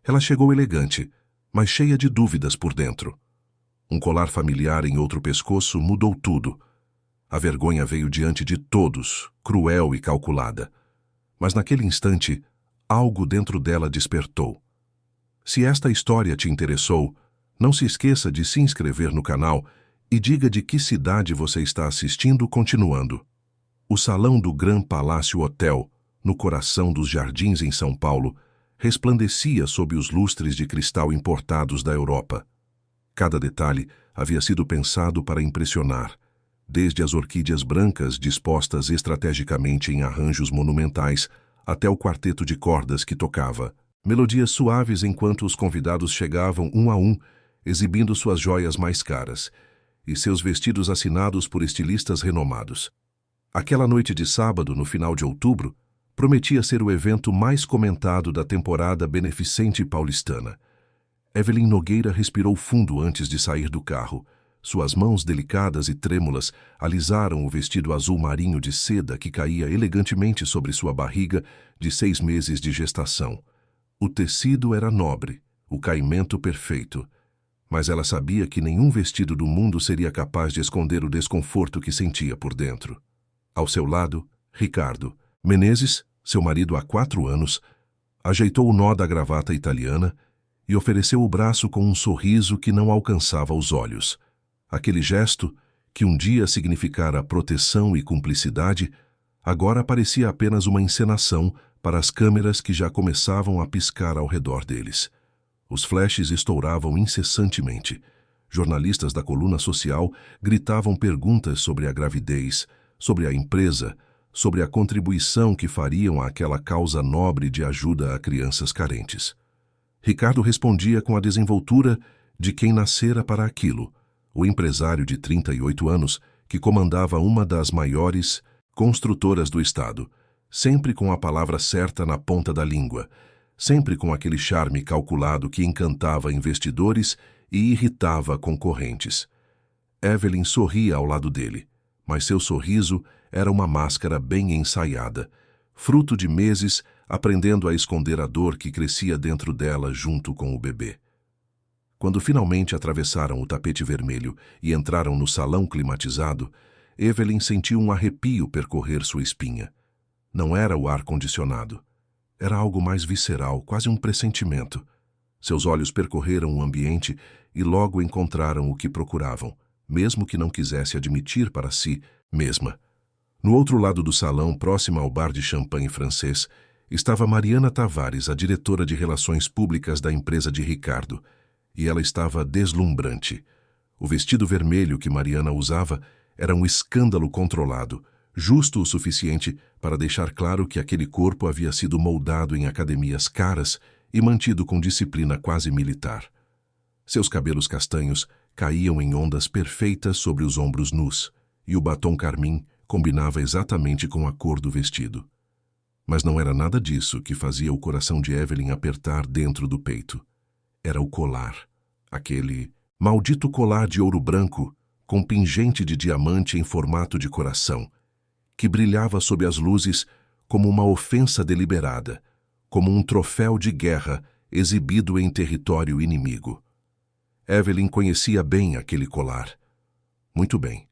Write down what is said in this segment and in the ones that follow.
Ela chegou elegante, mas cheia de dúvidas por dentro. Um colar familiar em outro pescoço mudou tudo. A vergonha veio diante de todos, cruel e calculada. Mas naquele instante, algo dentro dela despertou. Se esta história te interessou, não se esqueça de se inscrever no canal e diga de que cidade você está assistindo continuando. O salão do Grand Palácio Hotel, no coração dos jardins em São Paulo, resplandecia sob os lustres de cristal importados da Europa. Cada detalhe havia sido pensado para impressionar, desde as orquídeas brancas dispostas estrategicamente em arranjos monumentais até o quarteto de cordas que tocava, melodias suaves enquanto os convidados chegavam um a um, exibindo suas joias mais caras, e seus vestidos assinados por estilistas renomados. Aquela noite de sábado, no final de outubro, prometia ser o evento mais comentado da temporada beneficente paulistana. Evelyn Nogueira respirou fundo antes de sair do carro. Suas mãos delicadas e trêmulas alisaram o vestido azul marinho de seda que caía elegantemente sobre sua barriga de 6 meses de gestação. O tecido era nobre, o caimento perfeito, mas ela sabia que nenhum vestido do mundo seria capaz de esconder o desconforto que sentia por dentro. Ao seu lado, Ricardo Menezes, seu marido há 4 anos, ajeitou o nó da gravata italiana e ofereceu o braço com um sorriso que não alcançava os olhos. Aquele gesto, que um dia significara proteção e cumplicidade, agora parecia apenas uma encenação para as câmeras que já começavam a piscar ao redor deles. Os flashes estouravam incessantemente. Jornalistas da coluna social gritavam perguntas sobre a gravidez, sobre a empresa, sobre a contribuição que fariam àquela causa nobre de ajuda a crianças carentes. Ricardo respondia com a desenvoltura de quem nascera para aquilo, o empresário de 38 anos que comandava uma das maiores construtoras do estado, sempre com a palavra certa na ponta da língua, sempre com aquele charme calculado que encantava investidores e irritava concorrentes. Evelyn sorria ao lado dele, mas seu sorriso era uma máscara bem ensaiada, fruto de meses aprendendo a esconder a dor que crescia dentro dela junto com o bebê. Quando finalmente atravessaram o tapete vermelho e entraram no salão climatizado, Evelyn sentiu um arrepio percorrer sua espinha. Não era o ar-condicionado. Era algo mais visceral, quase um pressentimento. Seus olhos percorreram o ambiente e logo encontraram o que procuravam, mesmo que não quisesse admitir para si mesma. No outro lado do salão, próxima ao bar de champanhe francês, estava Mariana Tavares, a diretora de relações públicas da empresa de Ricardo, e ela estava deslumbrante. O vestido vermelho que Mariana usava era um escândalo controlado, justo o suficiente para deixar claro que aquele corpo havia sido moldado em academias caras e mantido com disciplina quase militar. Seus cabelos castanhos caíam em ondas perfeitas sobre os ombros nus, e o batom carmim combinava exatamente com a cor do vestido. Mas não era nada disso que fazia o coração de Evelyn apertar dentro do peito. Era o colar, aquele maldito colar de ouro branco com pingente de diamante em formato de coração, que brilhava sob as luzes como uma ofensa deliberada, como um troféu de guerra exibido em território inimigo. Evelyn conhecia bem aquele colar. Muito bem.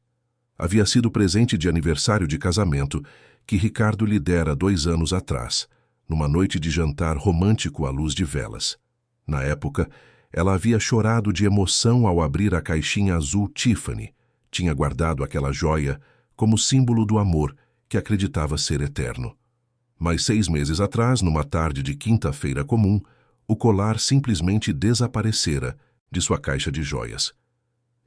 Havia sido presente de aniversário de casamento que Ricardo lhe dera 2 anos atrás, numa noite de jantar romântico à luz de velas. Na época, ela havia chorado de emoção ao abrir a caixinha azul Tiffany. Tinha guardado aquela joia como símbolo do amor que acreditava ser eterno. Mas 6 meses atrás, numa tarde de quinta-feira comum, o colar simplesmente desaparecera de sua caixa de joias.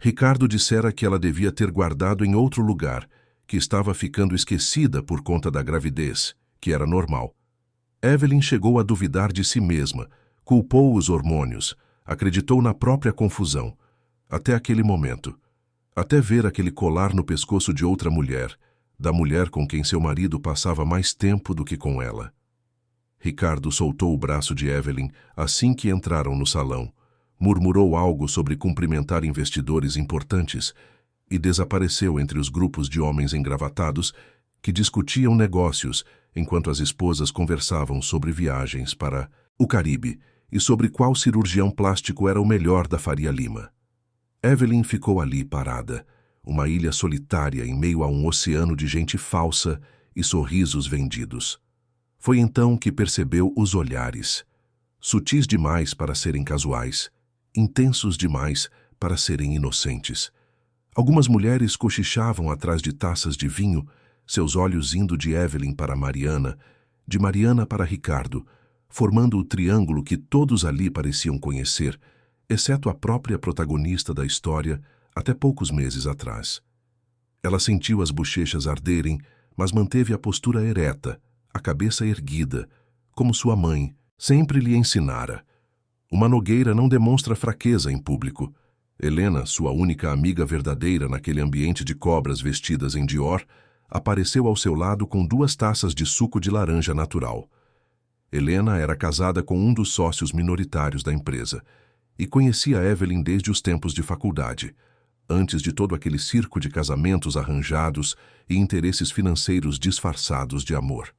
Ricardo dissera que ela devia ter guardado em outro lugar, que estava ficando esquecida por conta da gravidez, que era normal. Evelyn chegou a duvidar de si mesma, culpou os hormônios, acreditou na própria confusão. Até aquele momento. Até ver aquele colar no pescoço de outra mulher, da mulher com quem seu marido passava mais tempo do que com ela. Ricardo soltou o braço de Evelyn assim que entraram no salão, murmurou algo sobre cumprimentar investidores importantes e desapareceu entre os grupos de homens engravatados que discutiam negócios enquanto as esposas conversavam sobre viagens para o Caribe e sobre qual cirurgião plástico era o melhor da Faria Lima. Evelyn ficou ali parada, uma ilha solitária em meio a um oceano de gente falsa e sorrisos vendidos. Foi então que percebeu os olhares, sutis demais para serem casuais, intensos demais para serem inocentes. Algumas mulheres cochichavam atrás de taças de vinho, seus olhos indo de Evelyn para Mariana, de Mariana para Ricardo, formando o triângulo que todos ali pareciam conhecer, exceto a própria protagonista da história, até poucos meses atrás. Ela sentiu as bochechas arderem, mas manteve a postura ereta, a cabeça erguida, como sua mãe sempre lhe ensinara. Uma nogueira não demonstra fraqueza em público. Helena, sua única amiga verdadeira naquele ambiente de cobras vestidas em Dior, apareceu ao seu lado com 2 taças de suco de laranja natural. Helena era casada com um dos sócios minoritários da empresa e conhecia Evelyn desde os tempos de faculdade, antes de todo aquele circo de casamentos arranjados e interesses financeiros disfarçados de amor.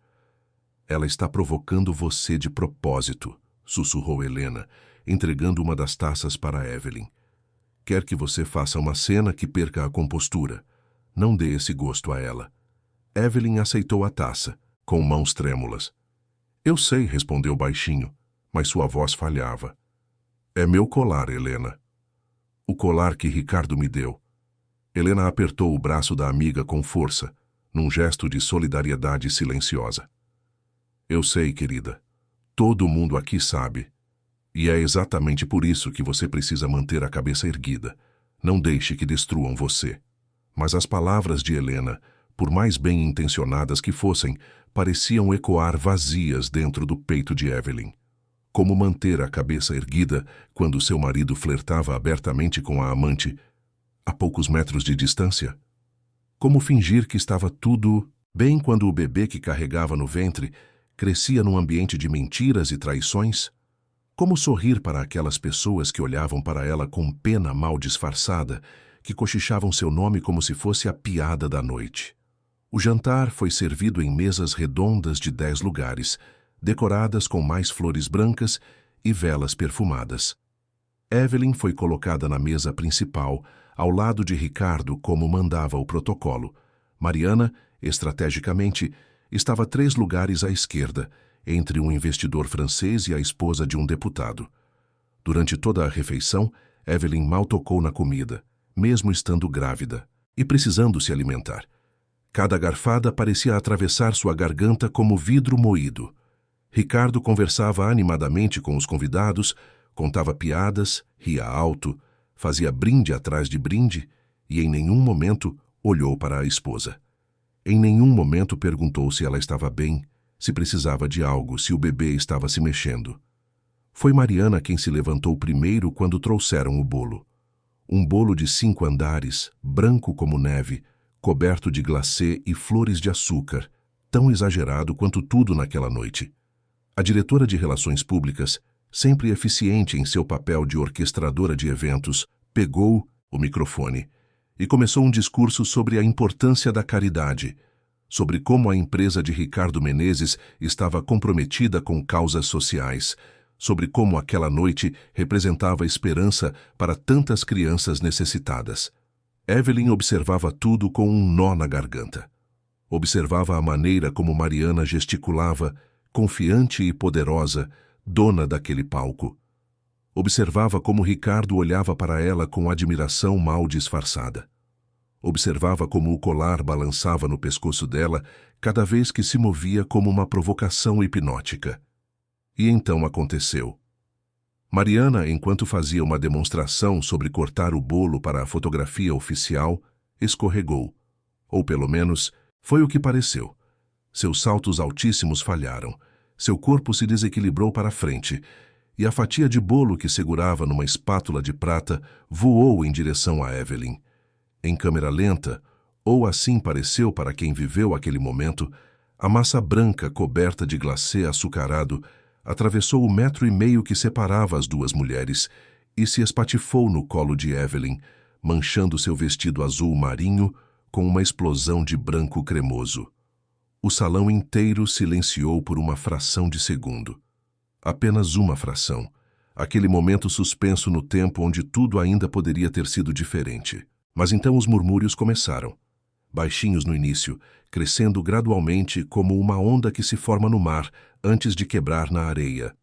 Ela está provocando você de propósito, sussurrou Helena, entregando uma das taças para Evelyn. Quer que você faça uma cena que perca a compostura. Não dê esse gosto a ela. Evelyn aceitou a taça, com mãos trêmulas. Eu sei, respondeu baixinho, mas sua voz falhava. É meu colar, Helena. O colar que Ricardo me deu. Helena apertou o braço da amiga com força, num gesto de solidariedade silenciosa. Eu sei, querida. Todo mundo aqui sabe. E é exatamente por isso que você precisa manter a cabeça erguida. Não deixe que destruam você. Mas as palavras de Helena, por mais bem intencionadas que fossem, pareciam ecoar vazias dentro do peito de Evelyn. Como manter a cabeça erguida quando seu marido flertava abertamente com a amante a poucos metros de distância? Como fingir que estava tudo bem quando o bebê que carregava no ventre crescia num ambiente de mentiras e traições? Como sorrir para aquelas pessoas que olhavam para ela com pena mal disfarçada, que cochichavam seu nome como se fosse a piada da noite? O jantar foi servido em mesas redondas de 10 lugares, decoradas com mais flores brancas e velas perfumadas. Evelyn foi colocada na mesa principal, ao lado de Ricardo, como mandava o protocolo. Mariana, estrategicamente, estava 3 lugares à esquerda, entre um investidor francês e a esposa de um deputado. Durante toda a refeição, Evelyn mal tocou na comida, mesmo estando grávida, e precisando se alimentar. Cada garfada parecia atravessar sua garganta como vidro moído. Ricardo conversava animadamente com os convidados, contava piadas, ria alto, fazia brinde atrás de brinde e em nenhum momento olhou para a esposa. Em nenhum momento perguntou se ela estava bem, se precisava de algo, se o bebê estava se mexendo. Foi Mariana quem se levantou primeiro quando trouxeram o bolo. Um bolo de 5 andares, branco como neve, coberto de glacê e flores de açúcar, tão exagerado quanto tudo naquela noite. A diretora de Relações Públicas, sempre eficiente em seu papel de orquestradora de eventos, pegou o microfone e começou um discurso sobre a importância da caridade, sobre como a empresa de Ricardo Menezes estava comprometida com causas sociais, sobre como aquela noite representava esperança para tantas crianças necessitadas. Evelyn observava tudo com um nó na garganta. Observava a maneira como Mariana gesticulava, confiante e poderosa, dona daquele palco. Observava como Ricardo olhava para ela com admiração mal disfarçada. Observava como o colar balançava no pescoço dela cada vez que se movia como uma provocação hipnótica. E então aconteceu. Mariana, enquanto fazia uma demonstração sobre cortar o bolo para a fotografia oficial, escorregou. Ou pelo menos, foi o que pareceu. Seus saltos altíssimos falharam. Seu corpo se desequilibrou para a frente, e a fatia de bolo que segurava numa espátula de prata voou em direção a Evelyn. Em câmera lenta, ou assim pareceu para quem viveu aquele momento, a massa branca coberta de glacê açucarado atravessou o 1,5 metro que separava as 2 mulheres e se espatifou no colo de Evelyn, manchando seu vestido azul marinho com uma explosão de branco cremoso. O salão inteiro silenciou por uma fração de segundo. Apenas uma fração, Aquele momento suspenso no tempo onde tudo ainda poderia ter sido diferente. Mas então os murmúrios começaram. Baixinhos no início, crescendo gradualmente como uma onda que se forma no mar antes de quebrar na areia.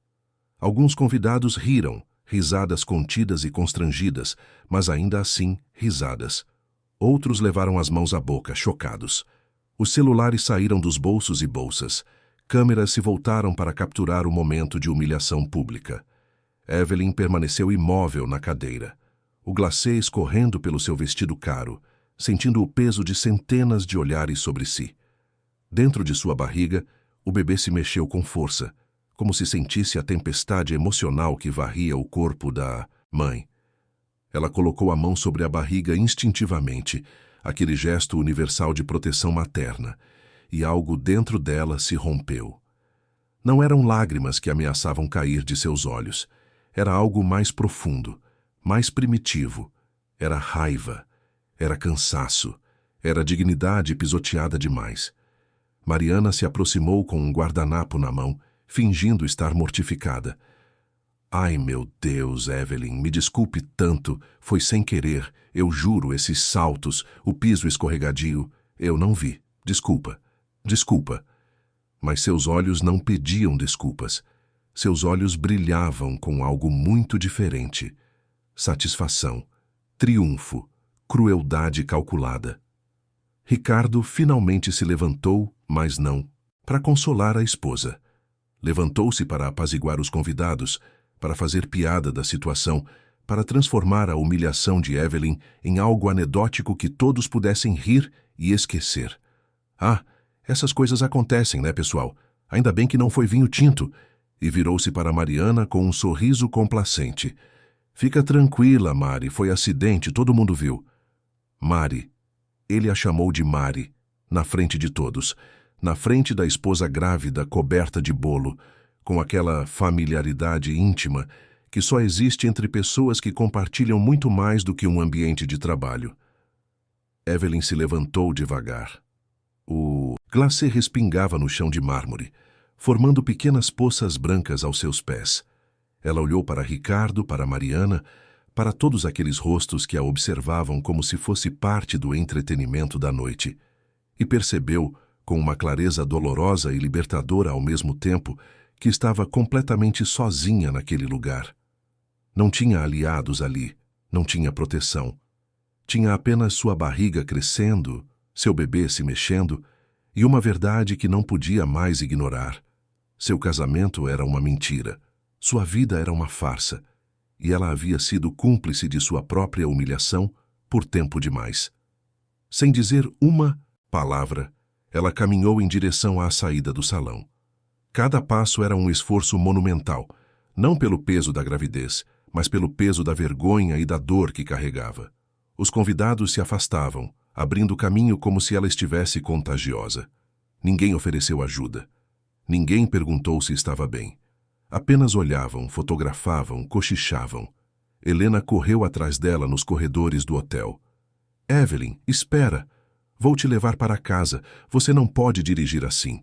Alguns convidados riram, risadas contidas e constrangidas, mas ainda assim risadas. Outros levaram as mãos à boca, chocados. Os celulares saíram dos bolsos e bolsas. Câmeras se voltaram para capturar o momento de humilhação pública. Evelyn permaneceu imóvel na cadeira, o glacê escorrendo pelo seu vestido caro, sentindo o peso de centenas de olhares sobre si. Dentro de sua barriga, o bebê se mexeu com força, como se sentisse a tempestade emocional que varria o corpo da mãe. Ela colocou a mão sobre a barriga instintivamente, aquele gesto universal de proteção materna, e algo dentro dela se rompeu. Não eram lágrimas que ameaçavam cair de seus olhos. Era algo mais profundo, mais primitivo. Era raiva, era cansaço, era dignidade pisoteada demais. Mariana se aproximou com um guardanapo na mão, fingindo estar mortificada. Ai, meu Deus, Evelyn, me desculpe tanto, foi sem querer, eu juro, esses saltos, o piso escorregadio, eu não vi, desculpa, desculpa. Mas seus olhos não pediam desculpas. Seus olhos brilhavam com algo muito diferente. Satisfação, triunfo, crueldade calculada. Ricardo finalmente se levantou, mas não para consolar a esposa. Levantou-se para apaziguar os convidados, para fazer piada da situação, para transformar a humilhação de Evelyn em algo anedótico que todos pudessem rir e esquecer. Ah, essas coisas acontecem, né, pessoal? Ainda bem que não foi vinho tinto. E virou-se para Mariana com um sorriso complacente. Fica tranquila, Mari, foi acidente, todo mundo viu. Mari. Ele a chamou de Mari, na frente de todos, na frente da esposa grávida coberta de bolo, com aquela familiaridade íntima que só existe entre pessoas que compartilham muito mais do que um ambiente de trabalho. Evelyn se levantou devagar. O glacê respingava no chão de mármore, formando pequenas poças brancas aos seus pés. Ela olhou para Ricardo, para Mariana, para todos aqueles rostos que a observavam como se fosse parte do entretenimento da noite, e percebeu, com uma clareza dolorosa e libertadora ao mesmo tempo, que estava completamente sozinha naquele lugar. Não tinha aliados ali, não tinha proteção. Tinha apenas sua barriga crescendo, seu bebê se mexendo, e uma verdade que não podia mais ignorar. Seu casamento era uma mentira, sua vida era uma farsa, e ela havia sido cúmplice de sua própria humilhação por tempo demais. Sem dizer uma palavra, ela caminhou em direção à saída do salão. Cada passo era um esforço monumental, não pelo peso da gravidez, mas pelo peso da vergonha e da dor que carregava. Os convidados se afastavam, abrindo caminho como se ela estivesse contagiosa. Ninguém ofereceu ajuda. Ninguém perguntou se estava bem. Apenas olhavam, fotografavam, cochichavam. Helena correu atrás dela nos corredores do hotel. Evelyn, espera! Vou te levar para casa. Você não pode dirigir assim.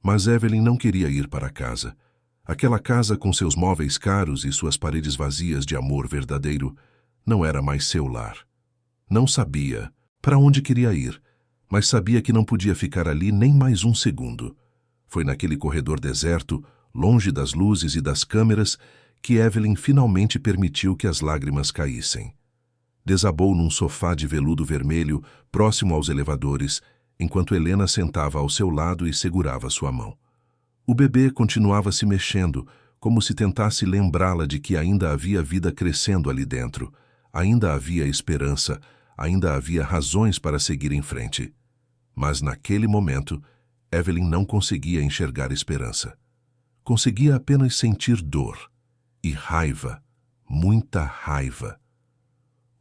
Mas Evelyn não queria ir para casa. Aquela casa com seus móveis caros e suas paredes vazias de amor verdadeiro não era mais seu lar. Não sabia para onde queria ir, mas sabia que não podia ficar ali nem mais um segundo. Foi naquele corredor deserto, longe das luzes e das câmeras, que Evelyn finalmente permitiu que as lágrimas caíssem. Desabou num sofá de veludo vermelho, próximo aos elevadores, enquanto Helena sentava ao seu lado e segurava sua mão. O bebê continuava se mexendo, como se tentasse lembrá-la de que ainda havia vida crescendo ali dentro, ainda havia esperança, ainda havia razões para seguir em frente. Mas naquele momento, Evelyn não conseguia enxergar esperança. Conseguia apenas sentir dor e raiva, muita raiva.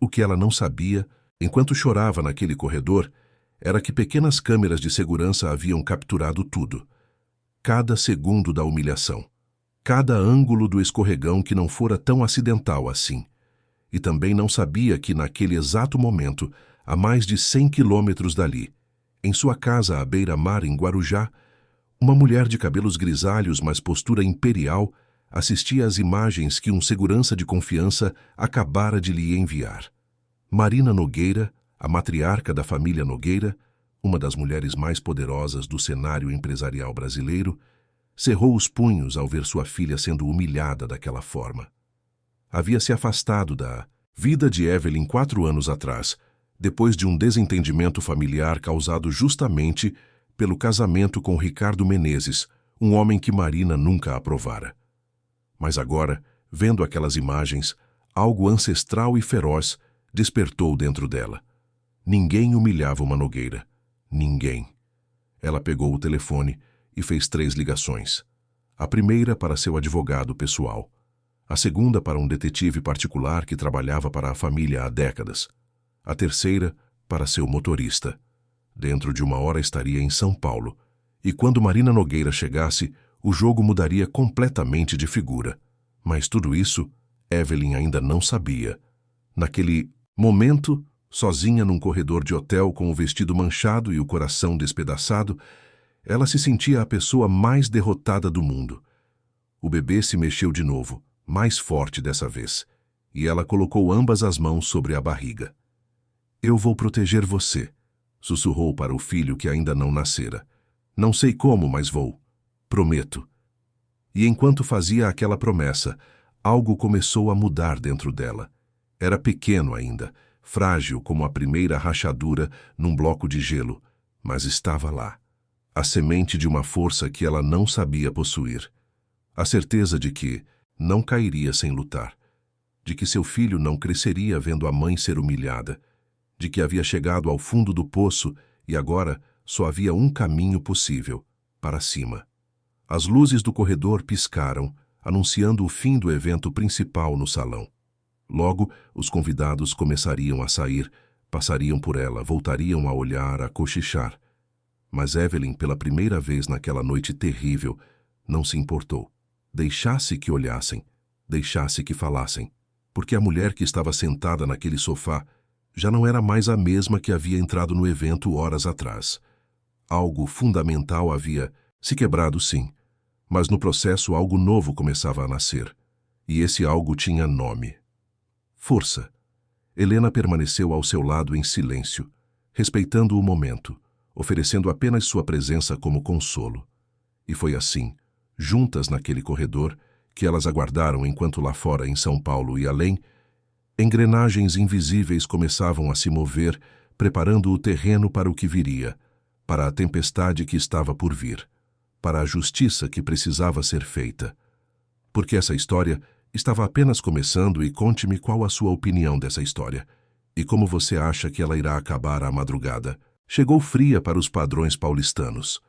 O que ela não sabia, enquanto chorava naquele corredor, era que pequenas câmeras de segurança haviam capturado tudo. Cada segundo da humilhação, cada ângulo do escorregão que não fora tão acidental assim. E também não sabia que naquele exato momento, a mais de 100 quilômetros dali, em sua casa à beira-mar em Guarujá, uma mulher de cabelos grisalhos, mas postura imperial, assistia às imagens que um segurança de confiança acabara de lhe enviar. Marina Nogueira, a matriarca da família Nogueira, uma das mulheres mais poderosas do cenário empresarial brasileiro, cerrou os punhos ao ver sua filha sendo humilhada daquela forma. Havia se afastado da vida de Evelyn 4 anos atrás, depois de um desentendimento familiar causado justamente pelo casamento com Ricardo Menezes, um homem que Marina nunca aprovara. Mas agora, vendo aquelas imagens, algo ancestral e feroz despertou dentro dela. Ninguém humilhava uma Nogueira. Ninguém. Ela pegou o telefone e fez 3 ligações. A primeira para seu advogado pessoal. A segunda para um detetive particular que trabalhava para a família há décadas. A terceira para seu motorista. Dentro de 1 hora estaria em São Paulo. E quando Marina Nogueira chegasse, o jogo mudaria completamente de figura. Mas tudo isso, Evelyn ainda não sabia. Naquele momento, sozinha num corredor de hotel com o vestido manchado e o coração despedaçado, ela se sentia a pessoa mais derrotada do mundo. O bebê se mexeu de novo, mais forte dessa vez, e ela colocou ambas as mãos sobre a barriga. "Eu vou proteger você", sussurrou para o filho que ainda não nascera. "Não sei como, mas vou. Prometo." E enquanto fazia aquela promessa, algo começou a mudar dentro dela. Era pequeno ainda, frágil como a primeira rachadura num bloco de gelo, mas estava lá. A semente de uma força que ela não sabia possuir. A certeza de que não cairia sem lutar. De que seu filho não cresceria vendo a mãe ser humilhada. De que havia chegado ao fundo do poço e agora só havia um caminho possível, para cima. As luzes do corredor piscaram, anunciando o fim do evento principal no salão. Logo, os convidados começariam a sair, passariam por ela, voltariam a olhar, a cochichar. Mas Evelyn, pela primeira vez naquela noite terrível, não se importou. Deixasse que olhassem, deixasse que falassem, porque a mulher que estava sentada naquele sofá já não era mais a mesma que havia entrado no evento horas atrás. Algo fundamental havia se quebrado, sim, mas no processo algo novo começava a nascer, e esse algo tinha nome. Força. Helena permaneceu ao seu lado em silêncio, respeitando o momento, oferecendo apenas sua presença como consolo. E foi assim, juntas naquele corredor, que elas aguardaram enquanto lá fora em São Paulo e além, engrenagens invisíveis começavam a se mover, preparando o terreno para o que viria, para a tempestade que estava por vir, para a justiça que precisava ser feita. Porque essa história estava apenas começando e conte-me qual a sua opinião dessa história. E como você acha que ela irá acabar à madrugada? Chegou fria para os padrões paulistanos.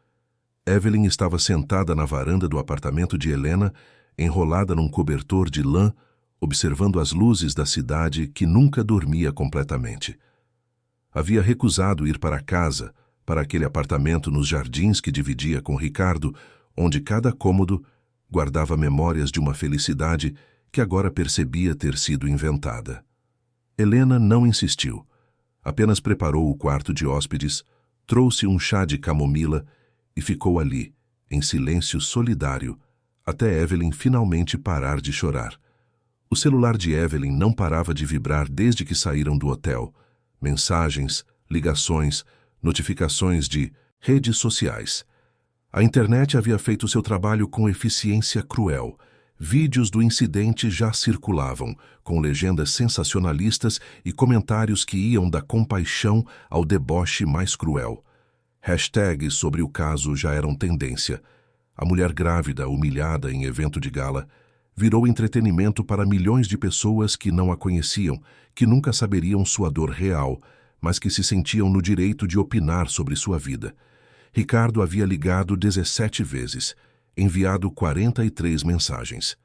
Evelyn estava sentada na varanda do apartamento de Helena, enrolada num cobertor de lã, observando as luzes da cidade que nunca dormia completamente. Havia recusado ir para casa, para aquele apartamento nos jardins que dividia com Ricardo, onde cada cômodo guardava memórias de uma felicidade que agora percebia ter sido inventada. Helena não insistiu. Apenas preparou o quarto de hóspedes, trouxe um chá de camomila e ficou ali, em silêncio solidário, até Evelyn finalmente parar de chorar. O celular de Evelyn não parava de vibrar desde que saíram do hotel. Mensagens, ligações, notificações de redes sociais. A internet havia feito seu trabalho com eficiência cruel. Vídeos do incidente já circulavam, com legendas sensacionalistas e comentários que iam da compaixão ao deboche mais cruel. Hashtags sobre o caso já eram tendência. A mulher grávida, humilhada em evento de gala, virou entretenimento para milhões de pessoas que não a conheciam, que nunca saberiam sua dor real, mas que se sentiam no direito de opinar sobre sua vida. Ricardo havia ligado 17 vezes, enviado 43 mensagens.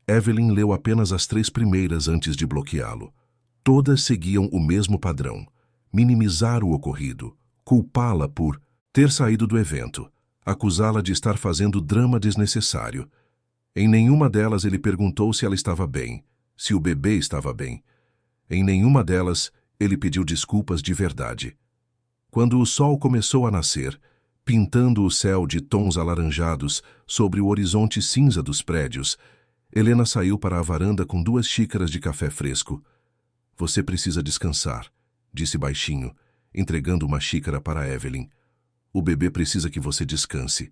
Evelyn leu apenas as 3 primeiras antes de bloqueá-lo. Todas seguiam o mesmo padrão: minimizar o ocorrido, culpá-la por ter saído do evento, acusá-la de estar fazendo drama desnecessário. Em nenhuma delas ele perguntou se ela estava bem, se o bebê estava bem. Em nenhuma delas ele pediu desculpas de verdade. Quando o sol começou a nascer, pintando o céu de tons alaranjados sobre o horizonte cinza dos prédios, Helena saiu para a varanda com 2 xícaras de café fresco. Você precisa descansar, disse baixinho, entregando uma xícara para Evelyn. O bebê precisa que você descanse.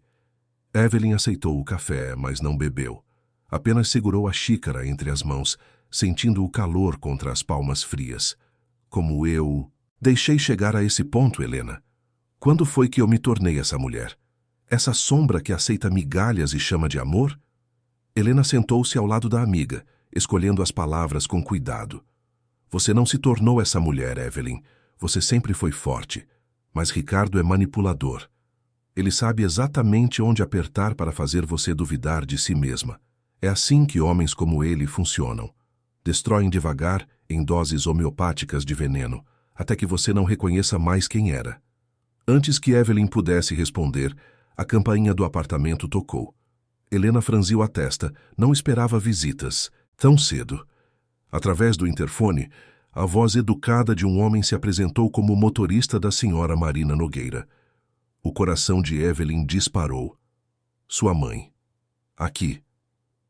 Evelyn aceitou o café, mas não bebeu. Apenas segurou a xícara entre as mãos, sentindo o calor contra as palmas frias. Como eu deixei chegar a esse ponto, Helena? Quando foi que eu me tornei essa mulher? Essa sombra que aceita migalhas e chama de amor? Helena sentou-se ao lado da amiga, escolhendo as palavras com cuidado. Você não se tornou essa mulher, Evelyn. Você sempre foi forte. Mas Ricardo é manipulador. Ele sabe exatamente onde apertar para fazer você duvidar de si mesma. É assim que homens como ele funcionam. Destroem devagar, em doses homeopáticas de veneno, até que você não reconheça mais quem era. Antes que Evelyn pudesse responder, a campainha do apartamento tocou. Helena franziu a testa, não esperava visitas, tão cedo. Através do interfone, a voz educada de um homem se apresentou como o motorista da senhora Marina Nogueira. O coração de Evelyn disparou. Sua mãe. Aqui.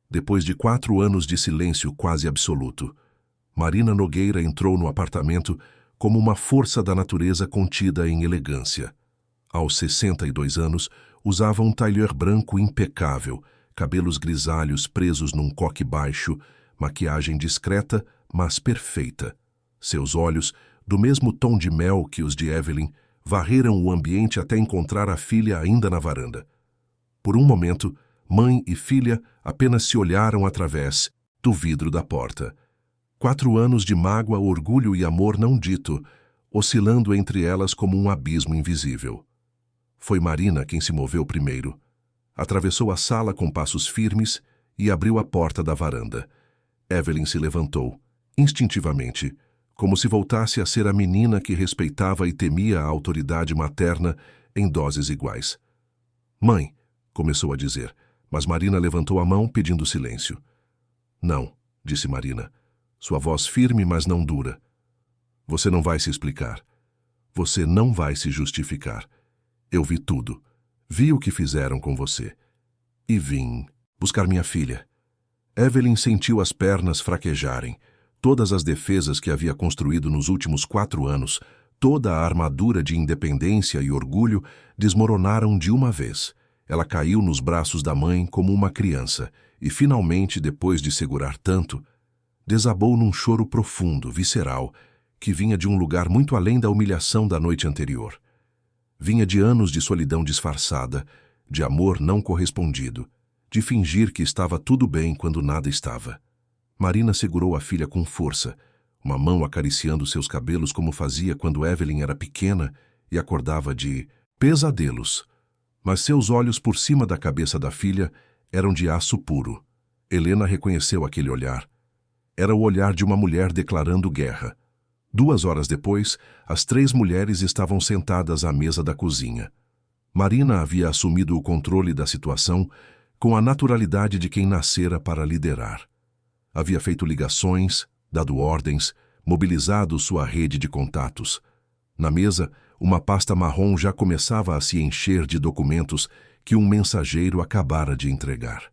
Depois de 4 anos de silêncio quase absoluto, Marina Nogueira entrou no apartamento como uma força da natureza contida em elegância. Aos 62 anos, usava um tailleur branco impecável, cabelos grisalhos presos num coque baixo, maquiagem discreta, mas perfeita. Seus olhos, do mesmo tom de mel que os de Evelyn, varreram o ambiente até encontrar a filha ainda na varanda. Por um momento, mãe e filha apenas se olharam através do vidro da porta. 4 anos de mágoa, orgulho e amor não dito, oscilando entre elas como um abismo invisível. Foi Marina quem se moveu primeiro. Atravessou a sala com passos firmes e abriu a porta da varanda. Evelyn se levantou, instintivamente, como se voltasse a ser a menina que respeitava e temia a autoridade materna em doses iguais. Mãe, começou a dizer, mas Marina levantou a mão pedindo silêncio. Não, disse Marina, sua voz firme, mas não dura. Você não vai se explicar. Você não vai se justificar. Eu vi tudo. Vi o que fizeram com você. E vim buscar minha filha. Evelyn sentiu as pernas fraquejarem. Todas as defesas que havia construído nos últimos 4 anos, toda a armadura de independência e orgulho desmoronaram de uma vez. Ela caiu nos braços da mãe como uma criança e, finalmente, depois de segurar tanto, desabou num choro profundo, visceral, que vinha de um lugar muito além da humilhação da noite anterior. Vinha de anos de solidão disfarçada, de amor não correspondido, de fingir que estava tudo bem quando nada estava. Marina segurou a filha com força, uma mão acariciando seus cabelos como fazia quando Evelyn era pequena e acordava de pesadelos. Mas seus olhos por cima da cabeça da filha eram de aço puro. Helena reconheceu aquele olhar. Era o olhar de uma mulher declarando guerra. 2 horas depois, as 3 mulheres estavam sentadas à mesa da cozinha. Marina havia assumido o controle da situação com a naturalidade de quem nascera para liderar. Havia feito ligações, dado ordens, mobilizado sua rede de contatos. Na mesa, uma pasta marrom já começava a se encher de documentos que um mensageiro acabara de entregar.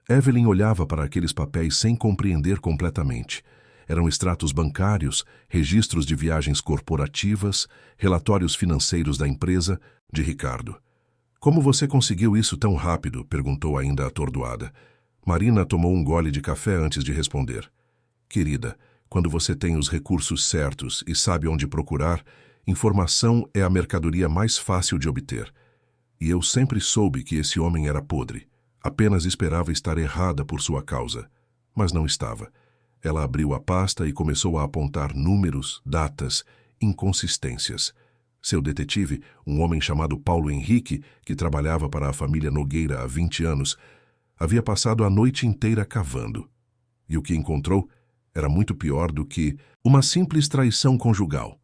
Evelyn olhava para aqueles papéis sem compreender completamente. Eram extratos bancários, registros de viagens corporativas, relatórios financeiros da empresa, de Ricardo. Como você conseguiu isso tão rápido? Perguntou ainda atordoada. Marina tomou um gole de café antes de responder. Querida, quando você tem os recursos certos e sabe onde procurar, informação é a mercadoria mais fácil de obter. E eu sempre soube que esse homem era podre. Apenas esperava estar errada por sua causa. Mas não estava. Ela abriu a pasta e começou a apontar números, datas, inconsistências. Seu detetive, um homem chamado Paulo Henrique, que trabalhava para a família Nogueira há 20 anos, havia passado a noite inteira cavando. E o que encontrou era muito pior do que uma simples traição conjugal.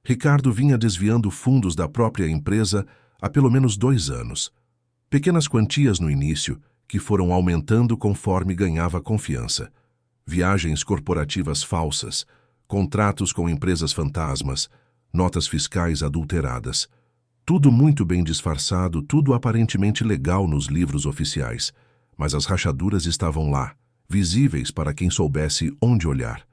Ricardo vinha desviando fundos da própria empresa há pelo menos 2 anos. Pequenas quantias no início, que foram aumentando conforme ganhava confiança. Viagens corporativas falsas, contratos com empresas fantasmas, notas fiscais adulteradas. Tudo muito bem disfarçado, tudo aparentemente legal nos livros oficiais. Mas as rachaduras estavam lá, visíveis para quem soubesse onde olhar.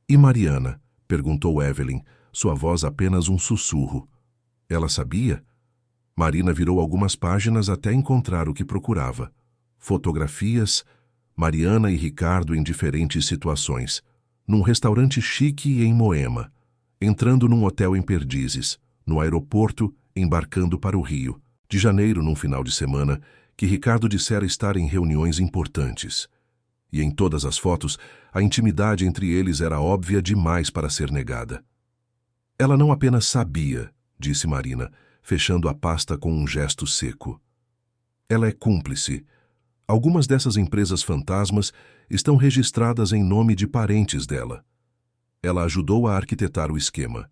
E Mariana? Perguntou Evelyn, sua voz apenas um sussurro. Ela sabia? Marina virou algumas páginas até encontrar o que procurava. Fotografias, Mariana e Ricardo em diferentes situações. Num restaurante chique em Moema, entrando num hotel em Perdizes, no aeroporto, embarcando para o Rio, de janeiro num final de semana, que Ricardo dissera estar em reuniões importantes. E em todas as fotos, a intimidade entre eles era óbvia demais para ser negada. Ela não apenas sabia, disse Marina, fechando a pasta com um gesto seco. Ela é cúmplice. Algumas dessas empresas fantasmas estão registradas em nome de parentes dela. Ela ajudou a arquitetar o esquema.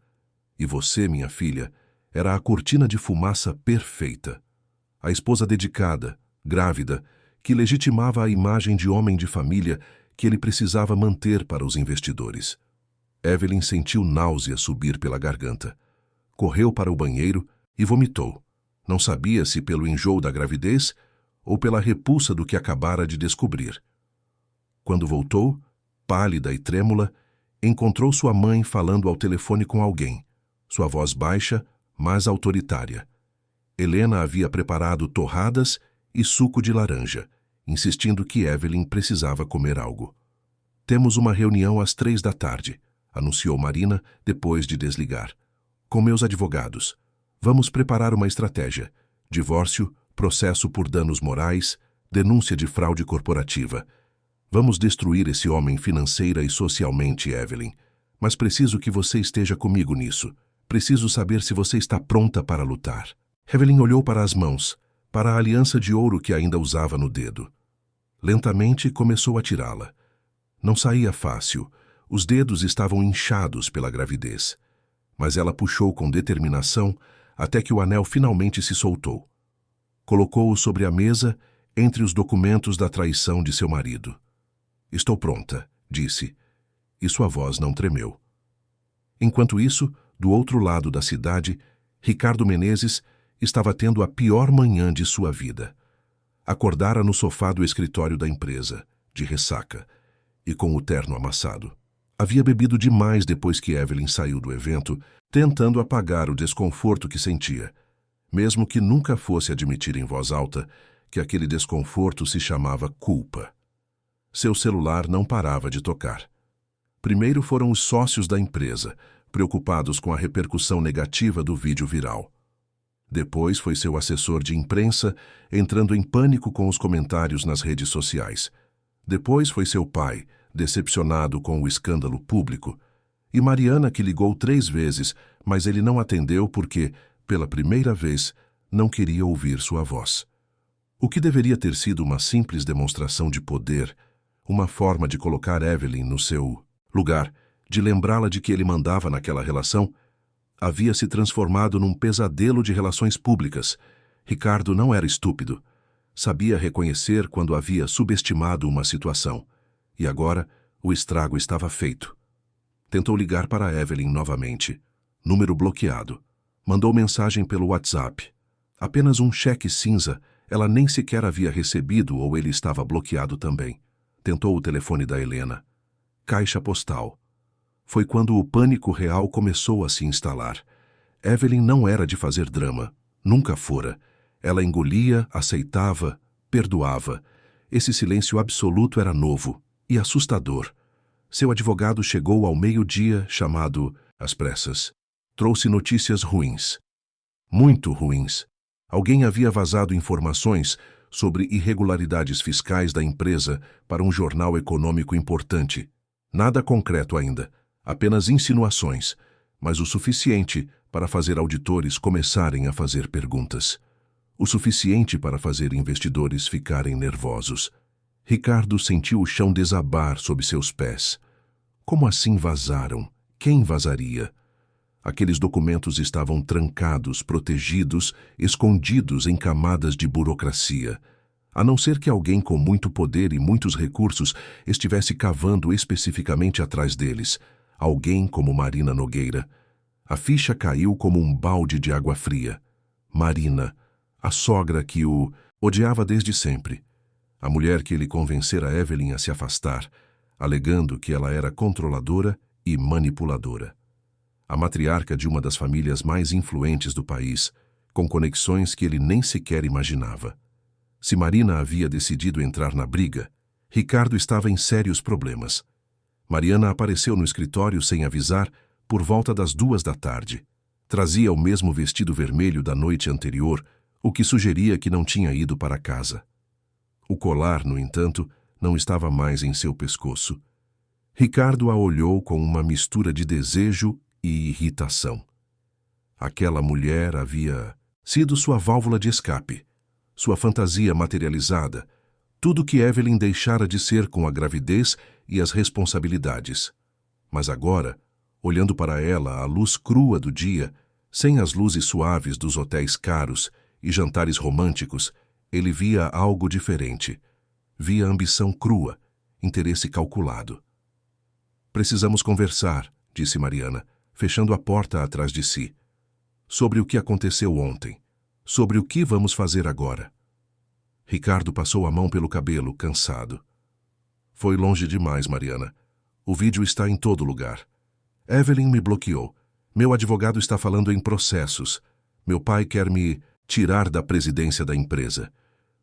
E você, minha filha, era a cortina de fumaça perfeita. A esposa dedicada, grávida, que legitimava a imagem de homem de família que ele precisava manter para os investidores. Evelyn sentiu náusea subir pela garganta. Correu para o banheiro e vomitou. Não sabia se pelo enjoo da gravidez ou pela repulsa do que acabara de descobrir. Quando voltou, pálida e trêmula, encontrou sua mãe falando ao telefone com alguém, sua voz baixa, mas autoritária. Helena havia preparado torradas e suco de laranja, insistindo que Evelyn precisava comer algo. Temos uma reunião às 3 da tarde, anunciou Marina depois de desligar. Com meus advogados. Vamos preparar uma estratégia. Divórcio, processo por danos morais, denúncia de fraude corporativa. Vamos destruir esse homem financeira e socialmente, Evelyn. Mas preciso que você esteja comigo nisso. Preciso saber se você está pronta para lutar. Evelyn olhou para as mãos, para a aliança de ouro que ainda usava no dedo. Lentamente começou a tirá-la. Não saía fácil. Os dedos estavam inchados pela gravidez. Mas ela puxou com determinação até que o anel finalmente se soltou. Colocou-o sobre a mesa, entre os documentos da traição de seu marido. Estou pronta, disse, e sua voz não tremeu. Enquanto isso, do outro lado da cidade, Ricardo Menezes estava tendo a pior manhã de sua vida. Acordara no sofá do escritório da empresa, de ressaca, e com o terno amassado. Havia bebido demais depois que Evelyn saiu do evento, tentando apagar o desconforto que sentia, mesmo que nunca fosse admitir em voz alta que aquele desconforto se chamava culpa. Seu celular não parava de tocar. Primeiro foram os sócios da empresa, preocupados com a repercussão negativa do vídeo viral. Depois foi seu assessor de imprensa, entrando em pânico com os comentários nas redes sociais. Depois foi seu pai, decepcionado com o escândalo público. E Mariana, que ligou 3 vezes, mas ele não atendeu porque, pela primeira vez, não queria ouvir sua voz. O que deveria ter sido uma simples demonstração de poder, uma forma de colocar Evelyn no seu lugar, de lembrá-la de que ele mandava naquela relação, havia se transformado num pesadelo de relações públicas. Ricardo não era estúpido. Sabia reconhecer quando havia subestimado uma situação. E agora, o estrago estava feito. Tentou ligar para Evelyn novamente. Número bloqueado. Mandou mensagem pelo WhatsApp. Apenas um cheque cinza, ela nem sequer havia recebido ou ele estava bloqueado também. Tentou o telefone da Helena. Caixa postal. Foi quando o pânico real começou a se instalar. Evelyn não era de fazer drama. Nunca fora. Ela engolia, aceitava, perdoava. Esse silêncio absoluto era novo e assustador. Seu advogado chegou ao meio-dia, chamado às pressas. Trouxe notícias ruins. Muito ruins. Alguém havia vazado informações sobre irregularidades fiscais da empresa para um jornal econômico importante. Nada concreto ainda, apenas insinuações, mas o suficiente para fazer auditores começarem a fazer perguntas. O suficiente para fazer investidores ficarem nervosos. Ricardo sentiu o chão desabar sob seus pés. Como assim vazaram? Quem vazaria? Aqueles documentos estavam trancados, protegidos, escondidos em camadas de burocracia. A não ser que alguém com muito poder e muitos recursos estivesse cavando especificamente atrás deles. Alguém como Marina Nogueira. A ficha caiu como um balde de água fria. Marina, a sogra que o odiava desde sempre. A mulher que ele convencera Evelyn a se afastar, alegando que ela era controladora e manipuladora. A matriarca de uma das famílias mais influentes do país, com conexões que ele nem sequer imaginava. Se Marina havia decidido entrar na briga, Ricardo estava em sérios problemas. Mariana apareceu no escritório sem avisar por volta das 2 da tarde. Trazia o mesmo vestido vermelho da noite anterior, o que sugeria que não tinha ido para casa. O colar, no entanto, não estava mais em seu pescoço. Ricardo a olhou com uma mistura de desejo e irritação. Aquela mulher havia sido sua válvula de escape, sua fantasia materializada, tudo que Evelyn deixara de ser com a gravidez e as responsabilidades. Mas agora, olhando para ela à luz crua do dia, sem as luzes suaves dos hotéis caros e jantares românticos, ele via algo diferente. Via ambição crua, interesse calculado. Precisamos conversar, disse Mariana, fechando a porta atrás de si. Sobre o que aconteceu ontem. Sobre o que vamos fazer agora. Ricardo passou a mão pelo cabelo, cansado. Foi longe demais, Mariana. O vídeo está em todo lugar. Evelyn me bloqueou. Meu advogado está falando em processos. Meu pai quer me tirar da presidência da empresa.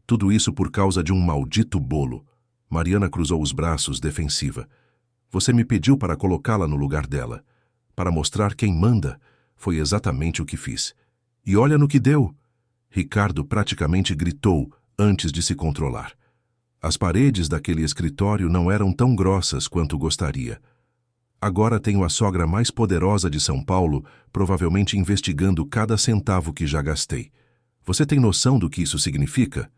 Tudo isso por causa de um maldito bolo. Mariana cruzou os braços, defensiva. Você me pediu para colocá-la no lugar dela. Para mostrar quem manda. Foi exatamente o que fiz. E olha no que deu. Ricardo praticamente gritou antes de se controlar. As paredes daquele escritório não eram tão grossas quanto gostaria. Agora tenho a sogra mais poderosa de São Paulo, provavelmente investigando cada centavo que já gastei. Você tem noção do que isso significa?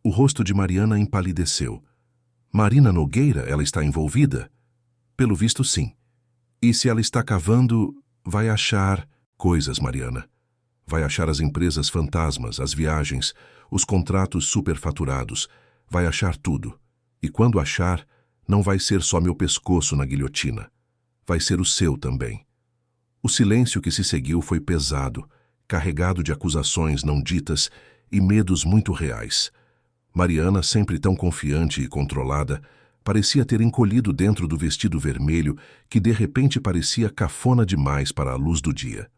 O rosto de Mariana empalideceu. Marina Nogueira, ela está envolvida? Pelo visto, sim. E se ela está cavando, vai achar coisas, Mariana. Vai achar as empresas fantasmas, as viagens, os contratos superfaturados. Vai achar tudo. E quando achar, não vai ser só meu pescoço na guilhotina. Vai ser o seu também. O silêncio que se seguiu foi pesado, carregado de acusações não ditas e medos muito reais. Mariana, sempre tão confiante e controlada, parecia ter encolhido dentro do vestido vermelho que de repente parecia cafona demais para a luz do dia.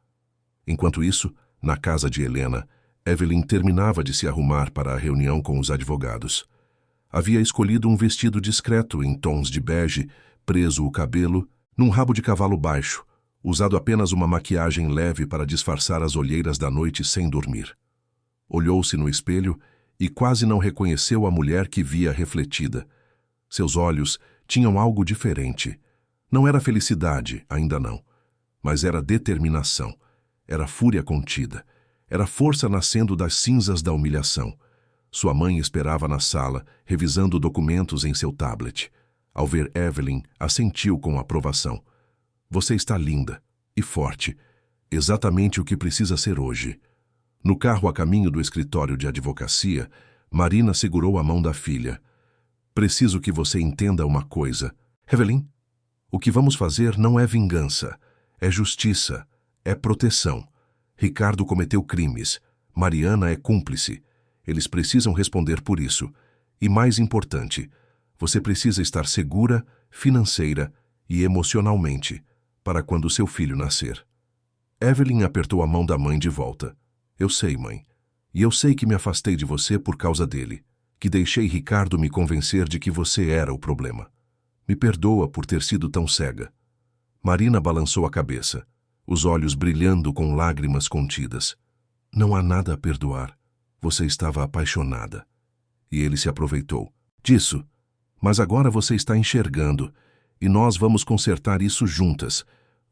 Enquanto isso, na casa de Helena, Evelyn terminava de se arrumar para a reunião com os advogados. Havia escolhido um vestido discreto em tons de bege, preso o cabelo, num rabo de cavalo baixo, usado apenas uma maquiagem leve para disfarçar as olheiras da noite sem dormir. Olhou-se no espelho e quase não reconheceu a mulher que via refletida. Seus olhos tinham algo diferente. Não era felicidade, ainda não, mas era determinação. Era fúria contida. Era força nascendo das cinzas da humilhação. Sua mãe esperava na sala, revisando documentos em seu tablet. Ao ver Evelyn, assentiu com aprovação. Você está linda e forte. Exatamente o que precisa ser hoje. No carro a caminho do escritório de advocacia, Marina segurou a mão da filha. Preciso que você entenda uma coisa. Evelyn, o que vamos fazer não é vingança. É justiça. É proteção. Ricardo cometeu crimes. Mariana é cúmplice. Eles precisam responder por isso. E mais importante, você precisa estar segura, financeira e emocionalmente para quando seu filho nascer. Evelyn apertou a mão da mãe de volta. Eu sei, mãe. E eu sei que me afastei de você por causa dele. Que deixei Ricardo me convencer de que você era o problema. Me perdoa por ter sido tão cega. Marina balançou a cabeça, os olhos brilhando com lágrimas contidas. Não há nada a perdoar. Você estava apaixonada. E ele se aproveitou disso. Mas agora você está enxergando, e nós vamos consertar isso juntas.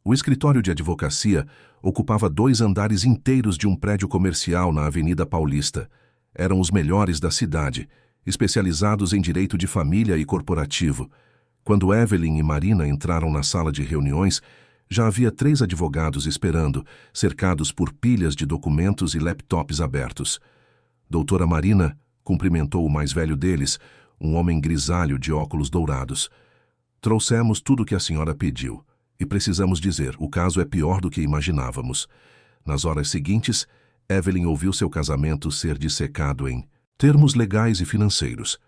O escritório de advocacia ocupava 2 andares inteiros de um prédio comercial na Avenida Paulista. Eram os melhores da cidade, especializados em direito de família e corporativo. Quando Evelyn e Marina entraram na sala de reuniões, já havia 3 advogados esperando, cercados por pilhas de documentos e laptops abertos. Doutora Marina cumprimentou o mais velho deles, um homem grisalho de óculos dourados. Trouxemos tudo o que a senhora pediu. E precisamos dizer, o caso é pior do que imaginávamos. Nas horas seguintes, Evelyn ouviu seu casamento ser dissecado em termos legais e financeiros.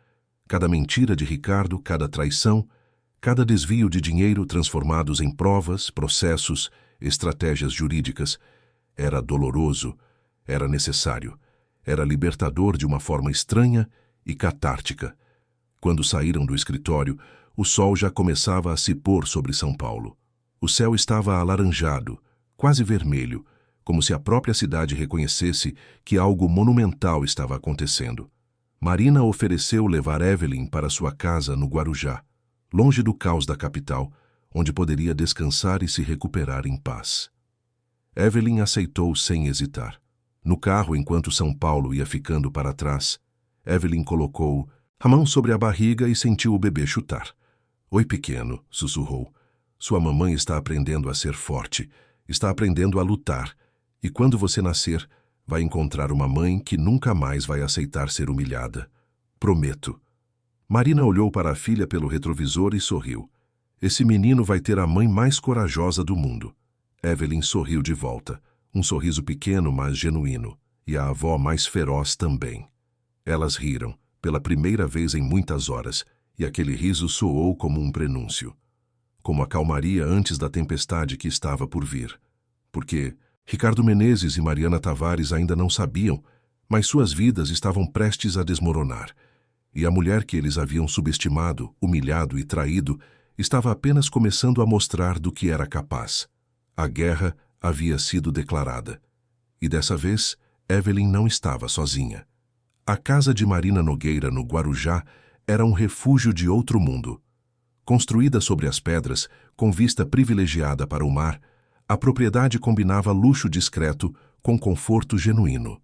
Cada mentira de Ricardo, cada traição, cada desvio de dinheiro transformados em provas, processos, estratégias jurídicas. Era doloroso, era necessário, era libertador de uma forma estranha e catártica. Quando saíram do escritório, o sol já começava a se pôr sobre São Paulo. O céu estava alaranjado, quase vermelho, como se a própria cidade reconhecesse que algo monumental estava acontecendo. Marina ofereceu levar Evelyn para sua casa no Guarujá, longe do caos da capital, onde poderia descansar e se recuperar em paz. Evelyn aceitou sem hesitar. No carro, enquanto São Paulo ia ficando para trás, Evelyn colocou a mão sobre a barriga e sentiu o bebê chutar. "Oi, pequeno", sussurrou. "Sua mamãe está aprendendo a ser forte, está aprendendo a lutar, e quando você nascer, vai encontrar uma mãe que nunca mais vai aceitar ser humilhada. Prometo." Marina olhou para a filha pelo retrovisor e sorriu. "Esse menino vai ter a mãe mais corajosa do mundo." Evelyn sorriu de volta, um sorriso pequeno, mas genuíno, e a avó mais feroz também. Elas riram, pela primeira vez em muitas horas, e aquele riso soou como um prenúncio, como a calmaria antes da tempestade que estava por vir. Porque Ricardo Menezes e Mariana Tavares ainda não sabiam, mas suas vidas estavam prestes a desmoronar, e a mulher que eles haviam subestimado, humilhado e traído estava apenas começando a mostrar do que era capaz. A guerra havia sido declarada. E dessa vez, Evelyn não estava sozinha. A casa de Marina Nogueira, no Guarujá, era um refúgio de outro mundo. Construída sobre as pedras, com vista privilegiada para o mar, a propriedade combinava luxo discreto com conforto genuíno.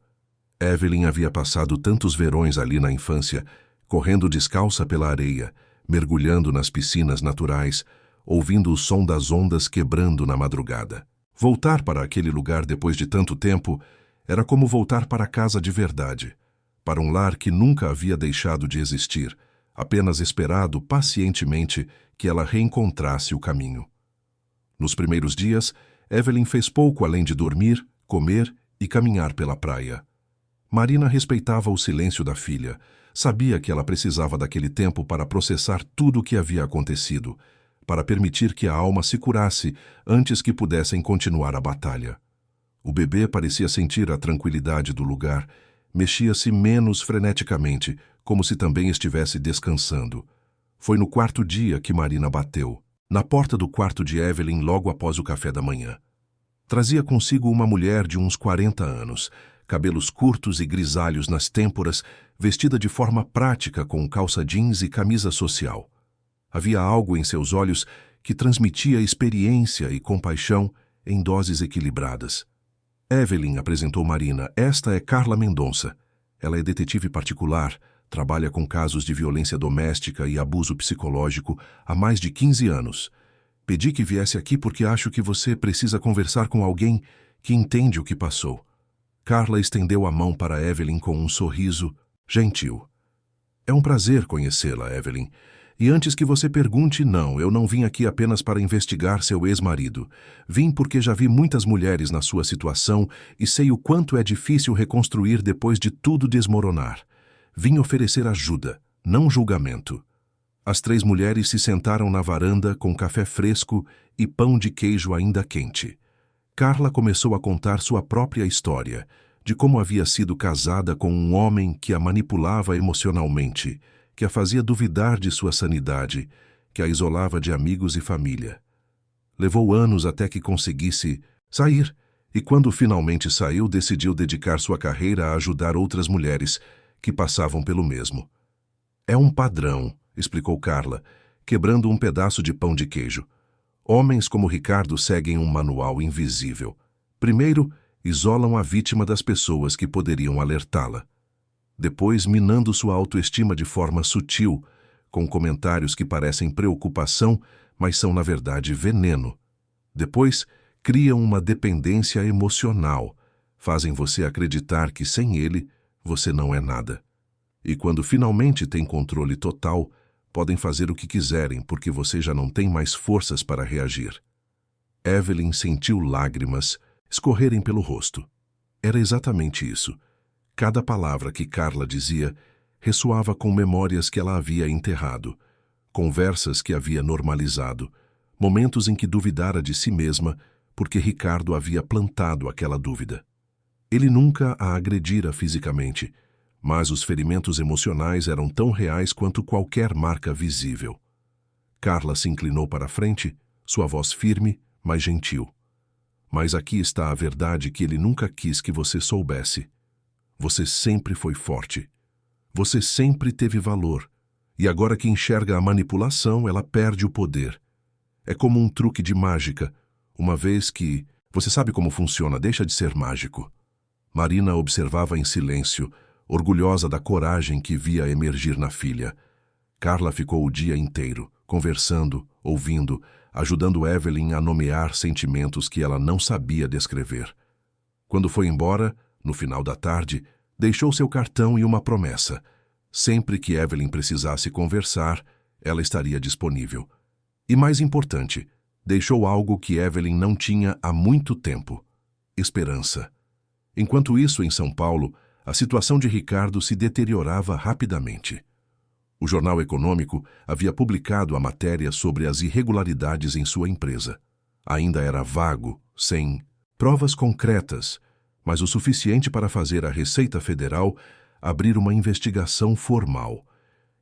Evelyn havia passado tantos verões ali na infância, correndo descalça pela areia, mergulhando nas piscinas naturais, ouvindo o som das ondas quebrando na madrugada. Voltar para aquele lugar depois de tanto tempo era como voltar para casa de verdade, para um lar que nunca havia deixado de existir, apenas esperado pacientemente que ela reencontrasse o caminho. Nos primeiros dias, Evelyn fez pouco além de dormir, comer e caminhar pela praia. Marina respeitava o silêncio da filha, sabia que ela precisava daquele tempo para processar tudo o que havia acontecido, para permitir que a alma se curasse antes que pudessem continuar a batalha. O bebê parecia sentir a tranquilidade do lugar, mexia-se menos freneticamente, como se também estivesse descansando. Foi no quarto dia que Marina bateu, na porta do quarto de Evelyn logo após o café da manhã. Trazia consigo uma mulher de uns 40 anos, cabelos curtos e grisalhos nas têmporas, vestida de forma prática com calça jeans e camisa social. Havia algo em seus olhos que transmitia experiência e compaixão em doses equilibradas. Evelyn apresentou Marina. "Esta é Carla Mendonça. Ela é detetive particular, trabalha com casos de violência doméstica e abuso psicológico há mais de 15 anos. Pedi que viesse aqui porque acho que você precisa conversar com alguém que entende o que passou." Carla estendeu a mão para Evelyn com um sorriso gentil. "É um prazer conhecê-la, Evelyn. E antes que você pergunte, não, eu não vim aqui apenas para investigar seu ex-marido. Vim porque já vi muitas mulheres na sua situação e sei o quanto é difícil reconstruir depois de tudo desmoronar. Vim oferecer ajuda, não julgamento." As 3 mulheres se sentaram na varanda com café fresco e pão de queijo ainda quente. Carla começou a contar sua própria história, de como havia sido casada com um homem que a manipulava emocionalmente, que a fazia duvidar de sua sanidade, que a isolava de amigos e família. Levou anos até que conseguisse sair, e quando finalmente saiu, decidiu dedicar sua carreira a ajudar outras mulheres que passavam pelo mesmo. "É um padrão", explicou Carla, quebrando um pedaço de pão de queijo. "Homens como Ricardo seguem um manual invisível. Primeiro, isolam a vítima das pessoas que poderiam alertá-la. Depois, minando sua autoestima de forma sutil, com comentários que parecem preocupação, mas são, na verdade, veneno. Depois, criam uma dependência emocional, fazem você acreditar que sem ele, você não é nada. E quando finalmente tem controle total, podem fazer o que quiserem porque você já não tem mais forças para reagir." Evelyn sentiu lágrimas escorrerem pelo rosto. Era exatamente isso. Cada palavra que Carla dizia, ressoava com memórias que ela havia enterrado, conversas que havia normalizado, momentos em que duvidara de si mesma porque Ricardo havia plantado aquela dúvida. Ele nunca a agredira fisicamente, mas os ferimentos emocionais eram tão reais quanto qualquer marca visível. Carla se inclinou para a frente, sua voz firme, mas gentil. Mas aqui está a verdade que ele nunca quis que você soubesse. Você sempre foi forte. Você sempre teve valor. E agora que enxerga a manipulação, ela perde o poder. É como um truque de mágica. Uma vez que você sabe como funciona, deixa de ser mágico. Marina observava em silêncio, orgulhosa da coragem que via emergir na filha. Carla ficou o dia inteiro, conversando, ouvindo, ajudando Evelyn a nomear sentimentos que ela não sabia descrever. Quando foi embora, no final da tarde, deixou seu cartão e uma promessa. Sempre que Evelyn precisasse conversar, ela estaria disponível. E mais importante, deixou algo que Evelyn não tinha há muito tempo: esperança. Enquanto isso, em São Paulo, a situação de Ricardo se deteriorava rapidamente. O Jornal Econômico havia publicado a matéria sobre as irregularidades em sua empresa. Ainda era vago, sem provas concretas, mas o suficiente para fazer a Receita Federal abrir uma investigação formal.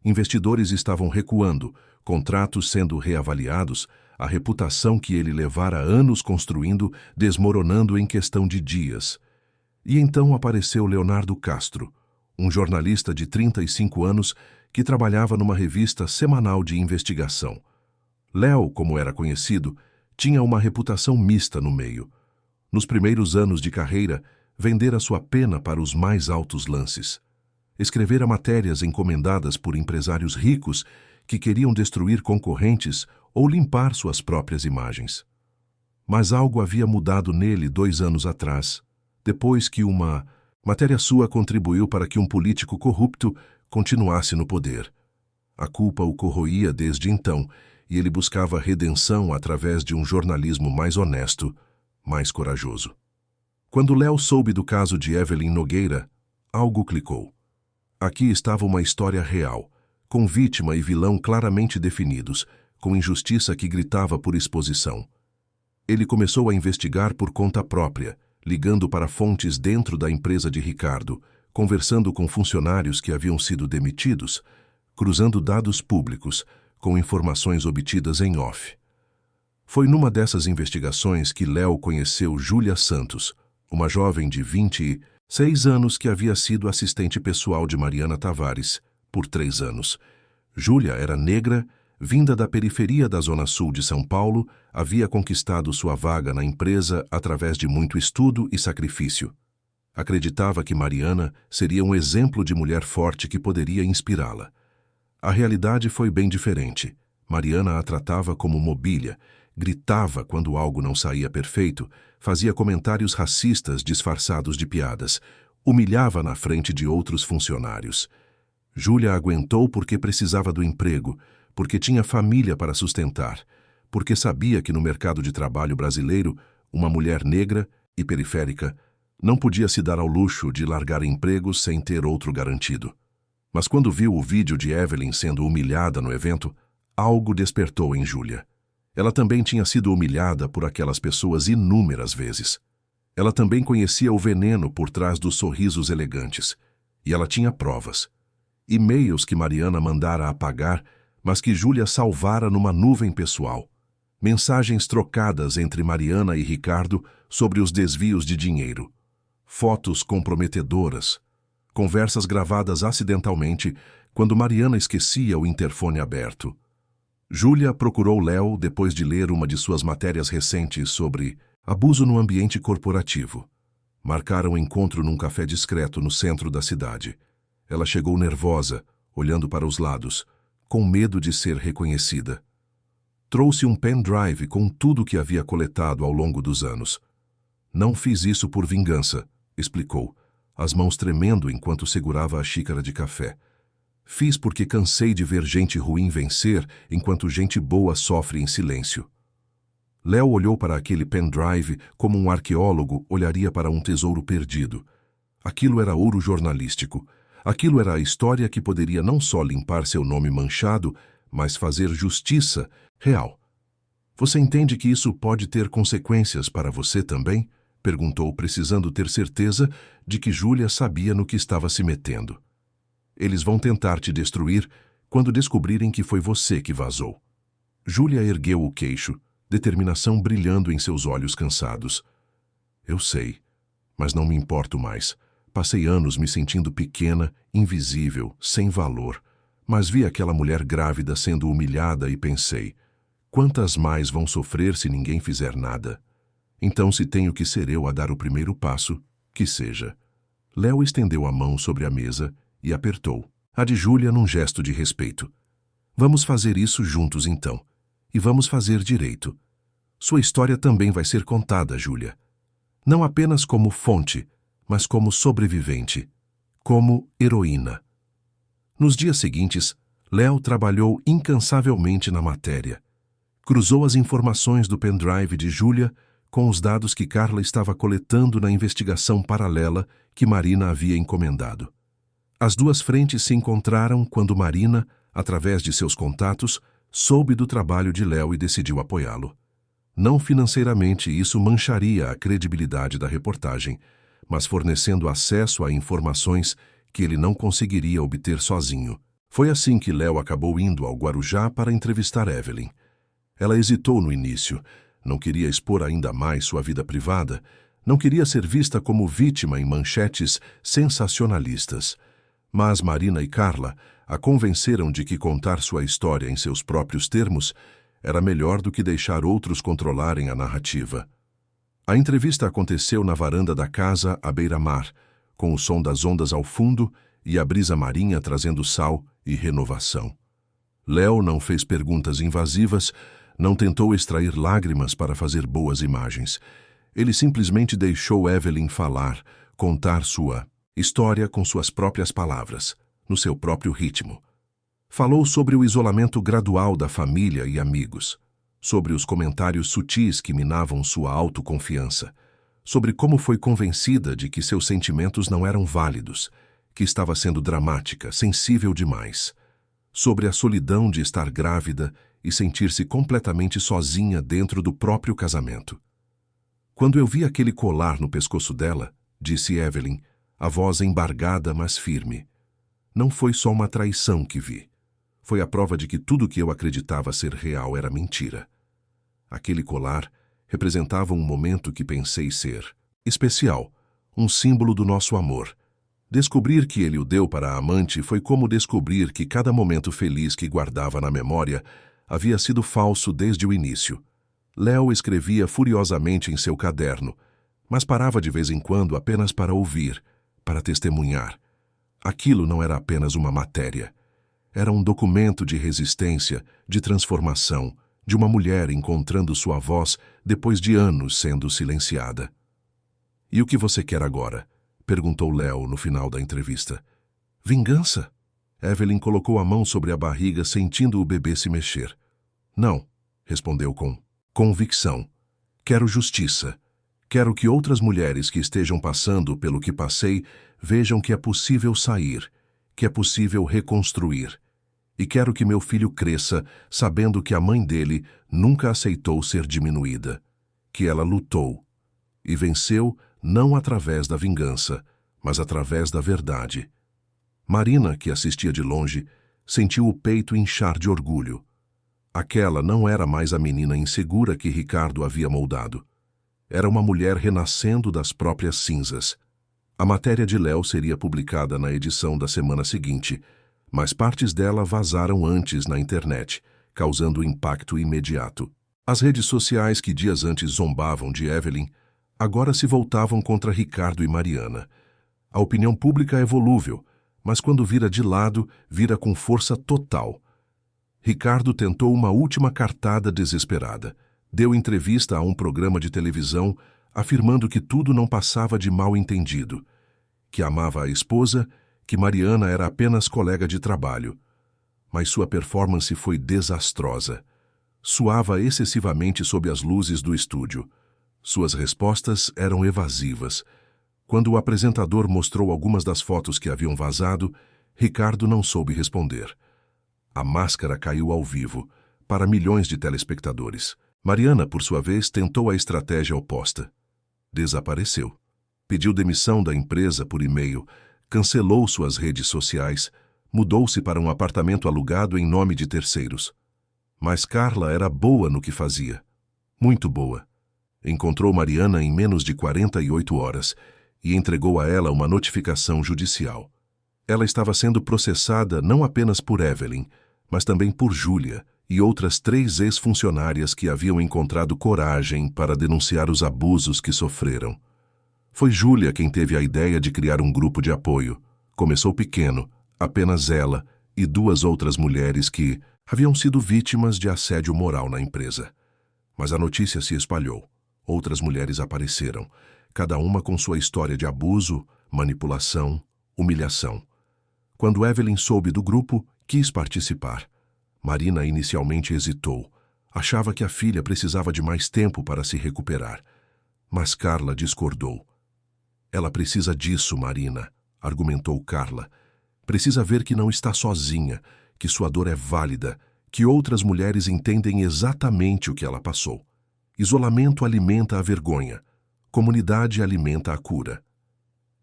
Investidores estavam recuando, contratos sendo reavaliados, a reputação que ele levara anos construindo desmoronando em questão de dias. E então apareceu Leonardo Castro, um jornalista de 35 anos que trabalhava numa revista semanal de investigação. Léo, como era conhecido, tinha uma reputação mista no meio. Nos primeiros anos de carreira, vendera sua pena para os mais altos lances. Escrevera matérias encomendadas por empresários ricos que queriam destruir concorrentes ou limpar suas próprias imagens. Mas algo havia mudado nele 2 anos atrás, depois que uma matéria sua contribuiu para que um político corrupto continuasse no poder. A culpa o corroía desde então, e ele buscava redenção através de um jornalismo mais honesto, mais corajoso. Quando Léo soube do caso de Evelyn Nogueira, algo clicou. Aqui estava uma história real, com vítima e vilão claramente definidos, com injustiça que gritava por exposição. Ele começou a investigar por conta própria, ligando para fontes dentro da empresa de Ricardo, conversando com funcionários que haviam sido demitidos, cruzando dados públicos com informações obtidas em off. Foi numa dessas investigações que Léo conheceu Júlia Santos, uma jovem de 26 anos que havia sido assistente pessoal de Mariana Tavares por 3 anos. Júlia era negra, vinda da periferia da Zona Sul de São Paulo, havia conquistado sua vaga na empresa através de muito estudo e sacrifício. Acreditava que Mariana seria um exemplo de mulher forte que poderia inspirá-la. A realidade foi bem diferente. Mariana a tratava como mobília, gritava quando algo não saía perfeito, fazia comentários racistas disfarçados de piadas, humilhava na frente de outros funcionários. Júlia aguentou porque precisava do emprego, porque tinha família para sustentar, porque sabia que no mercado de trabalho brasileiro, uma mulher negra e periférica não podia se dar ao luxo de largar empregos sem ter outro garantido. Mas quando viu o vídeo de Evelyn sendo humilhada no evento, algo despertou em Júlia. Ela também tinha sido humilhada por aquelas pessoas inúmeras vezes. Ela também conhecia o veneno por trás dos sorrisos elegantes. E ela tinha provas. E-mails que Mariana mandara apagar, mas que Júlia salvara numa nuvem pessoal. Mensagens trocadas entre Mariana e Ricardo sobre os desvios de dinheiro. Fotos comprometedoras. Conversas gravadas acidentalmente quando Mariana esquecia o interfone aberto. Júlia procurou Léo depois de ler uma de suas matérias recentes sobre abuso no ambiente corporativo. Marcaram um encontro num café discreto no centro da cidade. Ela chegou nervosa, olhando para os lados, com medo de ser reconhecida. Trouxe um pendrive com tudo que havia coletado ao longo dos anos. Não fiz isso por vingança, explicou, as mãos tremendo enquanto segurava a xícara de café. Fiz porque cansei de ver gente ruim vencer enquanto gente boa sofre em silêncio. Léo olhou para aquele pendrive como um arqueólogo olharia para um tesouro perdido. Aquilo era ouro jornalístico. Aquilo era a história que poderia não só limpar seu nome manchado, mas fazer justiça real. Você entende que isso pode ter consequências para você também? Perguntou, precisando ter certeza de que Júlia sabia no que estava se metendo. Eles vão tentar te destruir quando descobrirem que foi você que vazou. Júlia ergueu o queixo, determinação brilhando em seus olhos cansados. Eu sei, mas não me importo mais. Passei anos me sentindo pequena, invisível, sem valor. Mas vi aquela mulher grávida sendo humilhada e pensei, quantas mais vão sofrer se ninguém fizer nada? Então, se tenho que ser eu a dar o primeiro passo, que seja. Léo estendeu a mão sobre a mesa e apertou a de Júlia num gesto de respeito. Vamos fazer isso juntos então. E vamos fazer direito. Sua história também vai ser contada, Júlia. Não apenas como fonte, mas como sobrevivente, como heroína. Nos dias seguintes, Léo trabalhou incansavelmente na matéria. Cruzou as informações do pendrive de Júlia com os dados que Carla estava coletando na investigação paralela que Marina havia encomendado. As duas frentes se encontraram quando Marina, através de seus contatos, soube do trabalho de Léo e decidiu apoiá-lo. Não financeiramente, isso mancharia a credibilidade da reportagem, mas fornecendo acesso a informações que ele não conseguiria obter sozinho. Foi assim que Léo acabou indo ao Guarujá para entrevistar Evelyn. Ela hesitou no início, não queria expor ainda mais sua vida privada, não queria ser vista como vítima em manchetes sensacionalistas. Mas Marina e Carla a convenceram de que contar sua história em seus próprios termos era melhor do que deixar outros controlarem a narrativa. A entrevista aconteceu na varanda da casa à beira-mar, com o som das ondas ao fundo e a brisa marinha trazendo sal e renovação. Léo não fez perguntas invasivas, não tentou extrair lágrimas para fazer boas imagens. Ele simplesmente deixou Evelyn falar, contar sua história com suas próprias palavras, no seu próprio ritmo. Falou sobre o isolamento gradual da família e amigos, sobre os comentários sutis que minavam sua autoconfiança, sobre como foi convencida de que seus sentimentos não eram válidos, que estava sendo dramática, sensível demais, sobre a solidão de estar grávida e sentir-se completamente sozinha dentro do próprio casamento. Quando eu vi aquele colar no pescoço dela, disse Evelyn, a voz embargada, mas firme. Não foi só uma traição que vi. Foi a prova de que tudo que eu acreditava ser real era mentira. Aquele colar representava um momento que pensei ser especial, um símbolo do nosso amor. Descobrir que ele o deu para a amante foi como descobrir que cada momento feliz que guardava na memória havia sido falso desde o início. Léo escrevia furiosamente em seu caderno, mas parava de vez em quando apenas para ouvir, para testemunhar. Aquilo não era apenas uma matéria. Era um documento de resistência, de transformação, de uma mulher encontrando sua voz depois de anos sendo silenciada. E o que você quer agora? Perguntou Léo no final da entrevista. Vingança? Evelyn colocou a mão sobre a barriga, sentindo o bebê se mexer. Não, respondeu com convicção. Quero justiça. Quero que outras mulheres que estejam passando pelo que passei vejam que é possível sair, que é possível reconstruir. E quero que meu filho cresça sabendo que a mãe dele nunca aceitou ser diminuída, que ela lutou e venceu não através da vingança, mas através da verdade. Marina, que assistia de longe, sentiu o peito inchar de orgulho. Aquela não era mais a menina insegura que Ricardo havia moldado. Era uma mulher renascendo das próprias cinzas. A matéria de Léo seria publicada na edição da semana seguinte, mas partes dela vazaram antes na internet, causando impacto imediato. As redes sociais que dias antes zombavam de Evelyn, agora se voltavam contra Ricardo e Mariana. A opinião pública é volúvel, mas quando vira de lado, vira com força total. Ricardo tentou uma última cartada desesperada. Deu entrevista a um programa de televisão, afirmando que tudo não passava de mal-entendido, que amava a esposa, que Mariana era apenas colega de trabalho. Mas sua performance foi desastrosa. Suava excessivamente sob as luzes do estúdio. Suas respostas eram evasivas. Quando o apresentador mostrou algumas das fotos que haviam vazado, Ricardo não soube responder. A máscara caiu ao vivo, para milhões de telespectadores. Mariana, por sua vez, tentou a estratégia oposta. Desapareceu. Pediu demissão da empresa por e-mail, cancelou suas redes sociais, mudou-se para um apartamento alugado em nome de terceiros. Mas Carla era boa no que fazia. Muito boa. Encontrou Mariana em menos de 48 horas e entregou a ela uma notificação judicial. Ela estava sendo processada não apenas por Evelyn, mas também por Júlia e outras 3 ex-funcionárias que haviam encontrado coragem para denunciar os abusos que sofreram. Foi Júlia quem teve a ideia de criar um grupo de apoio. Começou pequeno, apenas ela e 2 outras mulheres que haviam sido vítimas de assédio moral na empresa. Mas a notícia se espalhou. Outras mulheres apareceram, cada uma com sua história de abuso, manipulação, humilhação. Quando Evelyn soube do grupo, quis participar. Marina inicialmente hesitou. Achava que a filha precisava de mais tempo para se recuperar. Mas Carla discordou. Ela precisa disso, Marina, argumentou Carla. Precisa ver que não está sozinha, que sua dor é válida, que outras mulheres entendem exatamente o que ela passou. Isolamento alimenta a vergonha. Comunidade alimenta a cura.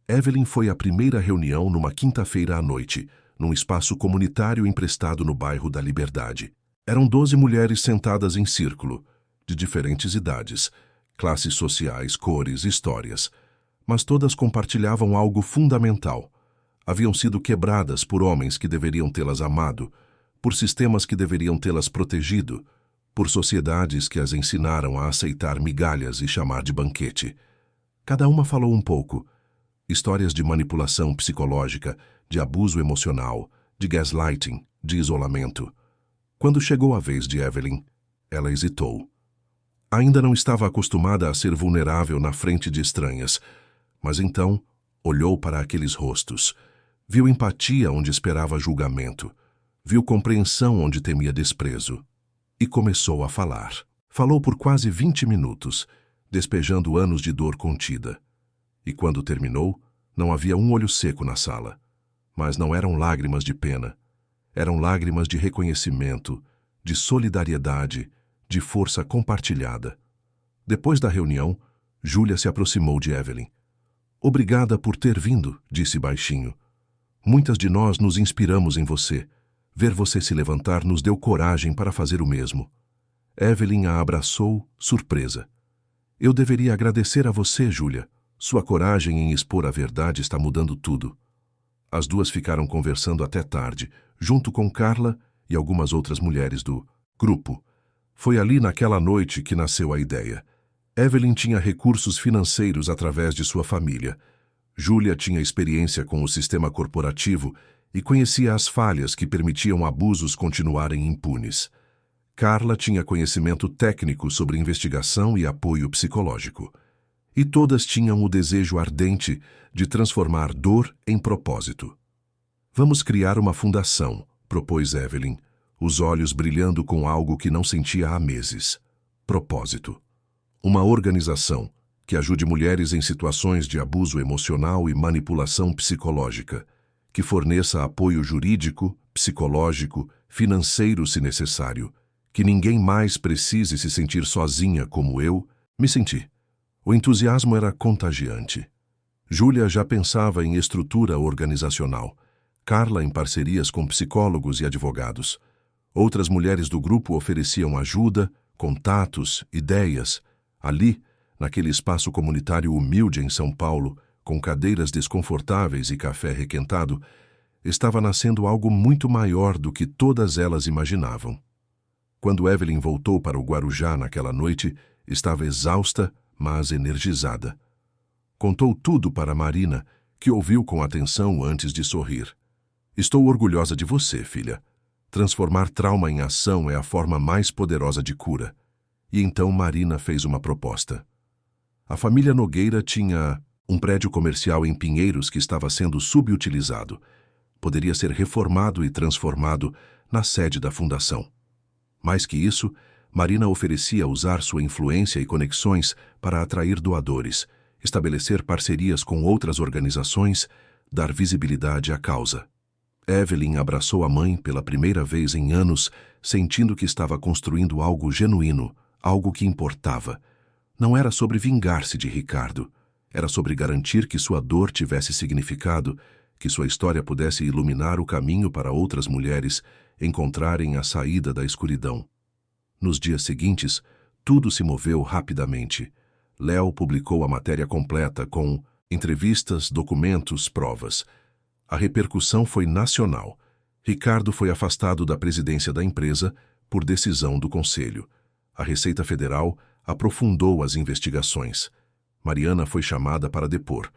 Evelyn foi à primeira reunião numa quinta-feira à noite, num espaço comunitário emprestado no bairro da Liberdade. Eram 12 mulheres sentadas em círculo, de diferentes idades, classes sociais, cores, histórias. Mas todas compartilhavam algo fundamental. Haviam sido quebradas por homens que deveriam tê-las amado, por sistemas que deveriam tê-las protegido, por sociedades que as ensinaram a aceitar migalhas e chamar de banquete. Cada uma falou um pouco. Histórias de manipulação psicológica, de abuso emocional, de gaslighting, de isolamento. Quando chegou a vez de Evelyn, ela hesitou. Ainda não estava acostumada a ser vulnerável na frente de estranhas, mas então olhou para aqueles rostos, viu empatia onde esperava julgamento, viu compreensão onde temia desprezo, e começou a falar. Falou por quase 20 minutos, despejando anos de dor contida. E quando terminou, não havia um olho seco na sala. Mas não eram lágrimas de pena. Eram lágrimas de reconhecimento, de solidariedade, de força compartilhada. Depois da reunião, Júlia se aproximou de Evelyn. Obrigada por ter vindo, disse baixinho. Muitas de nós nos inspiramos em você. Ver você se levantar nos deu coragem para fazer o mesmo. Evelyn a abraçou, surpresa. Eu deveria agradecer a você, Júlia. Sua coragem em expor a verdade está mudando tudo. As 2 ficaram conversando até tarde, junto com Carla e algumas outras mulheres do grupo. Foi ali naquela noite que nasceu a ideia. Evelyn tinha recursos financeiros através de sua família. Júlia tinha experiência com o sistema corporativo e conhecia as falhas que permitiam abusos continuarem impunes. Carla tinha conhecimento técnico sobre investigação e apoio psicológico. E todas tinham o desejo ardente de transformar dor em propósito. Vamos criar uma fundação, propôs Evelyn, os olhos brilhando com algo que não sentia há meses. Propósito. Uma organização que ajude mulheres em situações de abuso emocional e manipulação psicológica, que forneça apoio jurídico, psicológico, financeiro se necessário, que ninguém mais precise se sentir sozinha como eu me senti. O entusiasmo era contagiante. Júlia já pensava em estrutura organizacional, Carla em parcerias com psicólogos e advogados. Outras mulheres do grupo ofereciam ajuda, contatos, ideias. Ali, naquele espaço comunitário humilde em São Paulo, com cadeiras desconfortáveis e café requentado, estava nascendo algo muito maior do que todas elas imaginavam. Quando Evelyn voltou para o Guarujá naquela noite, estava exausta, mas energizada. Contou tudo para Marina, que ouviu com atenção antes de sorrir. Estou orgulhosa de você, filha. Transformar trauma em ação é a forma mais poderosa de cura. E então Marina fez uma proposta. A família Nogueira tinha um prédio comercial em Pinheiros que estava sendo subutilizado. Poderia ser reformado e transformado na sede da fundação. Mais que isso, Marina oferecia usar sua influência e conexões para atrair doadores, estabelecer parcerias com outras organizações, dar visibilidade à causa. Evelyn abraçou a mãe pela primeira vez em anos, sentindo que estava construindo algo genuíno, algo que importava. Não era sobre vingar-se de Ricardo. Era sobre garantir que sua dor tivesse significado, que sua história pudesse iluminar o caminho para outras mulheres encontrarem a saída da escuridão. Nos dias seguintes, tudo se moveu rapidamente. Léo publicou a matéria completa com entrevistas, documentos, provas. A repercussão foi nacional. Ricardo foi afastado da presidência da empresa por decisão do Conselho. A Receita Federal aprofundou as investigações. Mariana foi chamada para depor.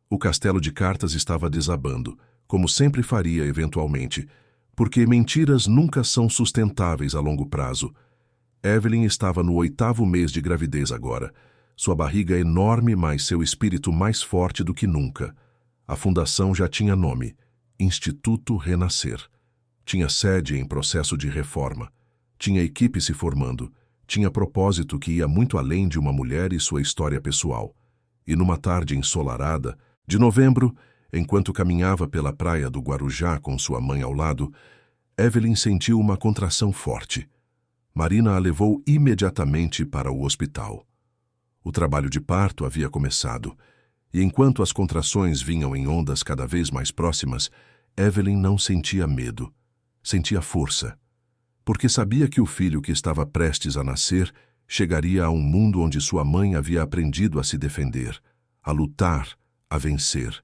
O castelo de cartas estava desabando, como sempre faria eventualmente, porque mentiras nunca são sustentáveis a longo prazo. Evelyn estava no 8º mês de gravidez agora. Sua barriga enorme, mas seu espírito mais forte do que nunca. A fundação já tinha nome: Instituto Renascer. Tinha sede em processo de reforma. Tinha equipe se formando. Tinha propósito que ia muito além de uma mulher e sua história pessoal. E numa tarde ensolarada, de novembro, enquanto caminhava pela praia do Guarujá com sua mãe ao lado, Evelyn sentiu uma contração forte. Marina a levou imediatamente para o hospital. O trabalho de parto havia começado, e enquanto as contrações vinham em ondas cada vez mais próximas, Evelyn não sentia medo, sentia força, porque sabia que o filho que estava prestes a nascer chegaria a um mundo onde sua mãe havia aprendido a se defender, a lutar, a vencer.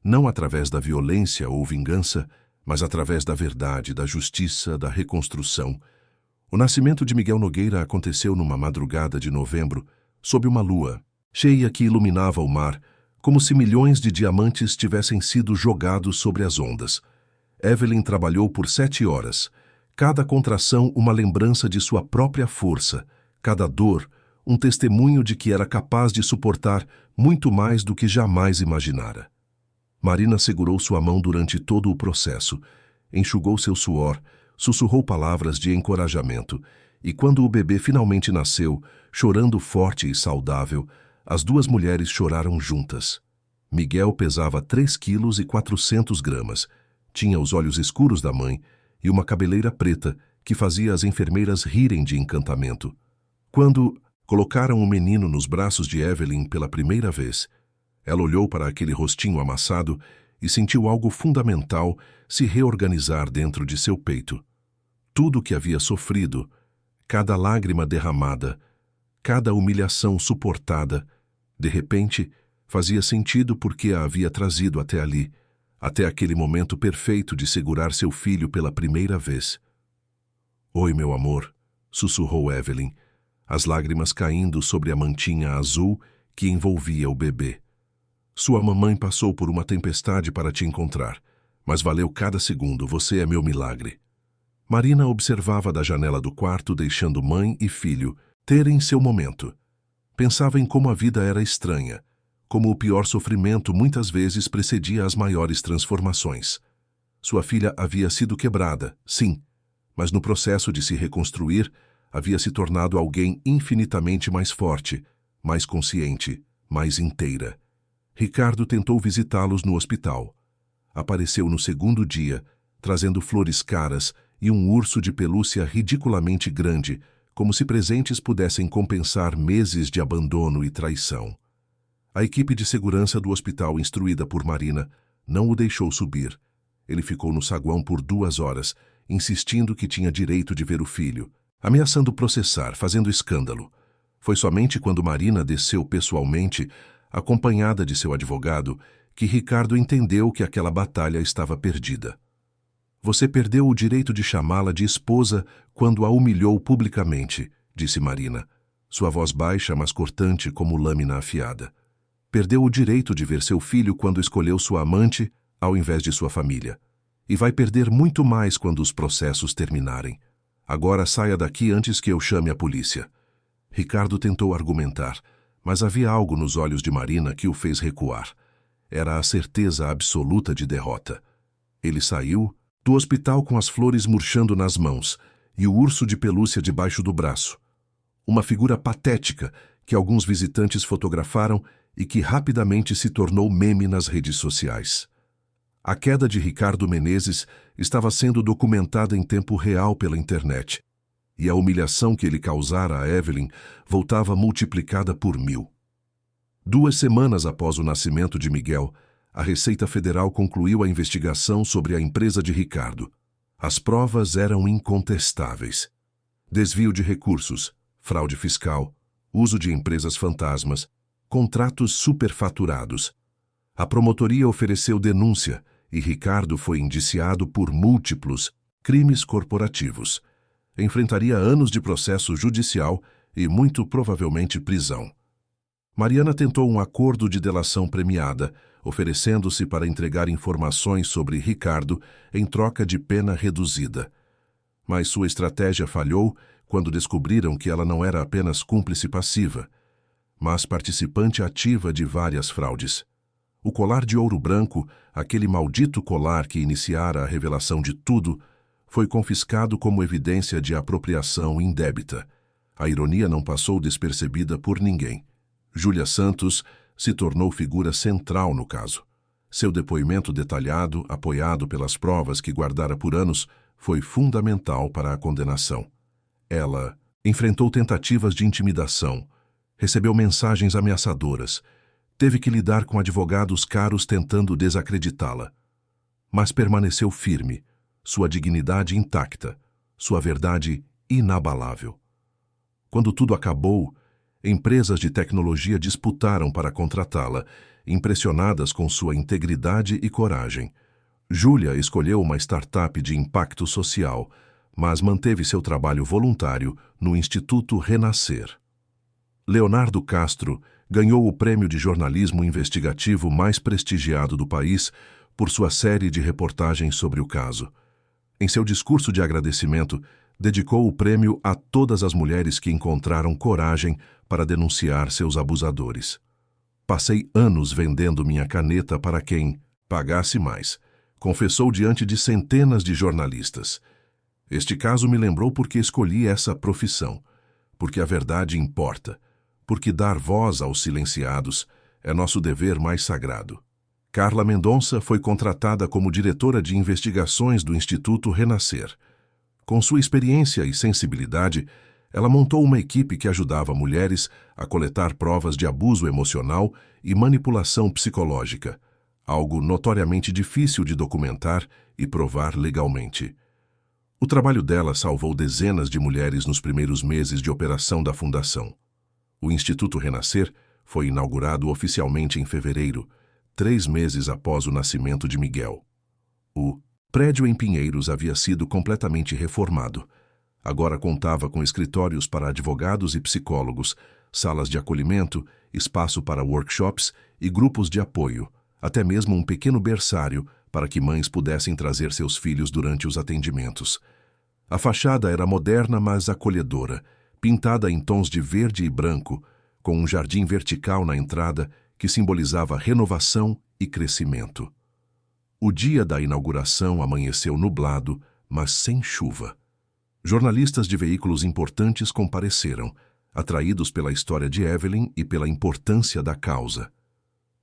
Não através da violência ou vingança, mas através da verdade, da justiça, da reconstrução. O nascimento de Miguel Nogueira aconteceu numa madrugada de novembro, sob uma lua cheia que iluminava o mar, como se milhões de diamantes tivessem sido jogados sobre as ondas. Evelyn trabalhou por 7 horas, cada contração uma lembrança de sua própria força, cada dor um testemunho de que era capaz de suportar muito mais do que jamais imaginara. Marina segurou sua mão durante todo o processo, enxugou seu suor, sussurrou palavras de encorajamento, e quando o bebê finalmente nasceu, chorando forte e saudável, as duas mulheres choraram juntas. Miguel pesava 3,4 kg, tinha os olhos escuros da mãe e uma cabeleira preta que fazia as enfermeiras rirem de encantamento. Quando colocaram o menino nos braços de Evelyn pela primeira vez, ela olhou para aquele rostinho amassado e sentiu algo fundamental se reorganizar dentro de seu peito. Tudo o que havia sofrido, cada lágrima derramada, cada humilhação suportada, de repente, fazia sentido porque a havia trazido até ali, até aquele momento perfeito de segurar seu filho pela primeira vez. "Oi, meu amor", sussurrou Evelyn, as lágrimas caindo sobre a mantinha azul que envolvia o bebê. "Sua mamãe passou por uma tempestade para te encontrar, mas valeu cada segundo, você é meu milagre." Marina observava da janela do quarto, deixando mãe e filho terem seu momento. Pensava em como a vida era estranha, como o pior sofrimento muitas vezes precedia as maiores transformações. Sua filha havia sido quebrada, sim, mas no processo de se reconstruir, havia se tornado alguém infinitamente mais forte, mais consciente, mais inteira. Ricardo tentou visitá-los no hospital. Apareceu no segundo dia, trazendo flores caras e um urso de pelúcia ridiculamente grande, como se presentes pudessem compensar meses de abandono e traição. A equipe de segurança do hospital, instruída por Marina, não o deixou subir. Ele ficou no saguão por 2 horas, insistindo que tinha direito de ver o filho, ameaçando processar, fazendo escândalo. Foi somente quando Marina desceu pessoalmente, acompanhada de seu advogado, que Ricardo entendeu que aquela batalha estava perdida. "Você perdeu o direito de chamá-la de esposa quando a humilhou publicamente", disse Marina, sua voz baixa, mas cortante como lâmina afiada. "Perdeu o direito de ver seu filho quando escolheu sua amante ao invés de sua família. E vai perder muito mais quando os processos terminarem. Agora saia daqui antes que eu chame a polícia." Ricardo tentou argumentar, mas havia algo nos olhos de Marina que o fez recuar. Era a certeza absoluta de derrota. Ele saiu do hospital com as flores murchando nas mãos e o urso de pelúcia debaixo do braço. Uma figura patética que alguns visitantes fotografaram e que rapidamente se tornou meme nas redes sociais. A queda de Ricardo Menezes estava sendo documentada em tempo real pela internet, e a humilhação que ele causara a Evelyn voltava multiplicada por 1000. 2 semanas após o nascimento de Miguel, a Receita Federal concluiu a investigação sobre a empresa de Ricardo. As provas eram incontestáveis: desvio de recursos, fraude fiscal, uso de empresas fantasmas, contratos superfaturados. A promotoria ofereceu denúncia e Ricardo foi indiciado por múltiplos crimes corporativos. Enfrentaria anos de processo judicial e muito provavelmente prisão. Mariana tentou um acordo de delação premiada, oferecendo-se para entregar informações sobre Ricardo em troca de pena reduzida. Mas sua estratégia falhou quando descobriram que ela não era apenas cúmplice passiva, mas participante ativa de várias fraudes. O colar de ouro branco, aquele maldito colar que iniciara a revelação de tudo, foi confiscado como evidência de apropriação indébita. A ironia não passou despercebida por ninguém. Júlia Santos se tornou figura central no caso. Seu depoimento detalhado, apoiado pelas provas que guardara por anos, foi fundamental para a condenação. Ela enfrentou tentativas de intimidação, recebeu mensagens ameaçadoras, teve que lidar com advogados caros tentando desacreditá-la. Mas permaneceu firme, sua dignidade intacta, sua verdade inabalável. Quando tudo acabou, empresas de tecnologia disputaram para contratá-la, impressionadas com sua integridade e coragem. Júlia escolheu uma startup de impacto social, mas manteve seu trabalho voluntário no Instituto Renascer. Leonardo Castro ganhou o prêmio de jornalismo investigativo mais prestigiado do país por sua série de reportagens sobre o caso. Em seu discurso de agradecimento, dedicou o prêmio a todas as mulheres que encontraram coragem para denunciar seus abusadores. Passei anos vendendo minha caneta para quem pagasse mais, confessou diante de centenas de jornalistas. Este caso me lembrou porque escolhi essa profissão, porque a verdade importa, porque dar voz aos silenciados é nosso dever mais sagrado. Carla Mendonça foi contratada como diretora de investigações do Instituto Renascer. Com sua experiência e sensibilidade, ela montou uma equipe que ajudava mulheres a coletar provas de abuso emocional e manipulação psicológica, algo notoriamente difícil de documentar e provar legalmente. O trabalho dela salvou dezenas de mulheres nos primeiros meses de operação da Fundação. O Instituto Renascer foi inaugurado oficialmente em fevereiro, 3 meses após o nascimento de Miguel. O prédio em Pinheiros havia sido completamente reformado. Agora contava com escritórios para advogados e psicólogos, salas de acolhimento, espaço para workshops e grupos de apoio, até mesmo um pequeno berçário para que mães pudessem trazer seus filhos durante os atendimentos. A fachada era moderna, mas acolhedora, pintada em tons de verde e branco, com um jardim vertical na entrada que simbolizava renovação e crescimento. O dia da inauguração amanheceu nublado, mas sem chuva. Jornalistas de veículos importantes compareceram, atraídos pela história de Evelyn e pela importância da causa.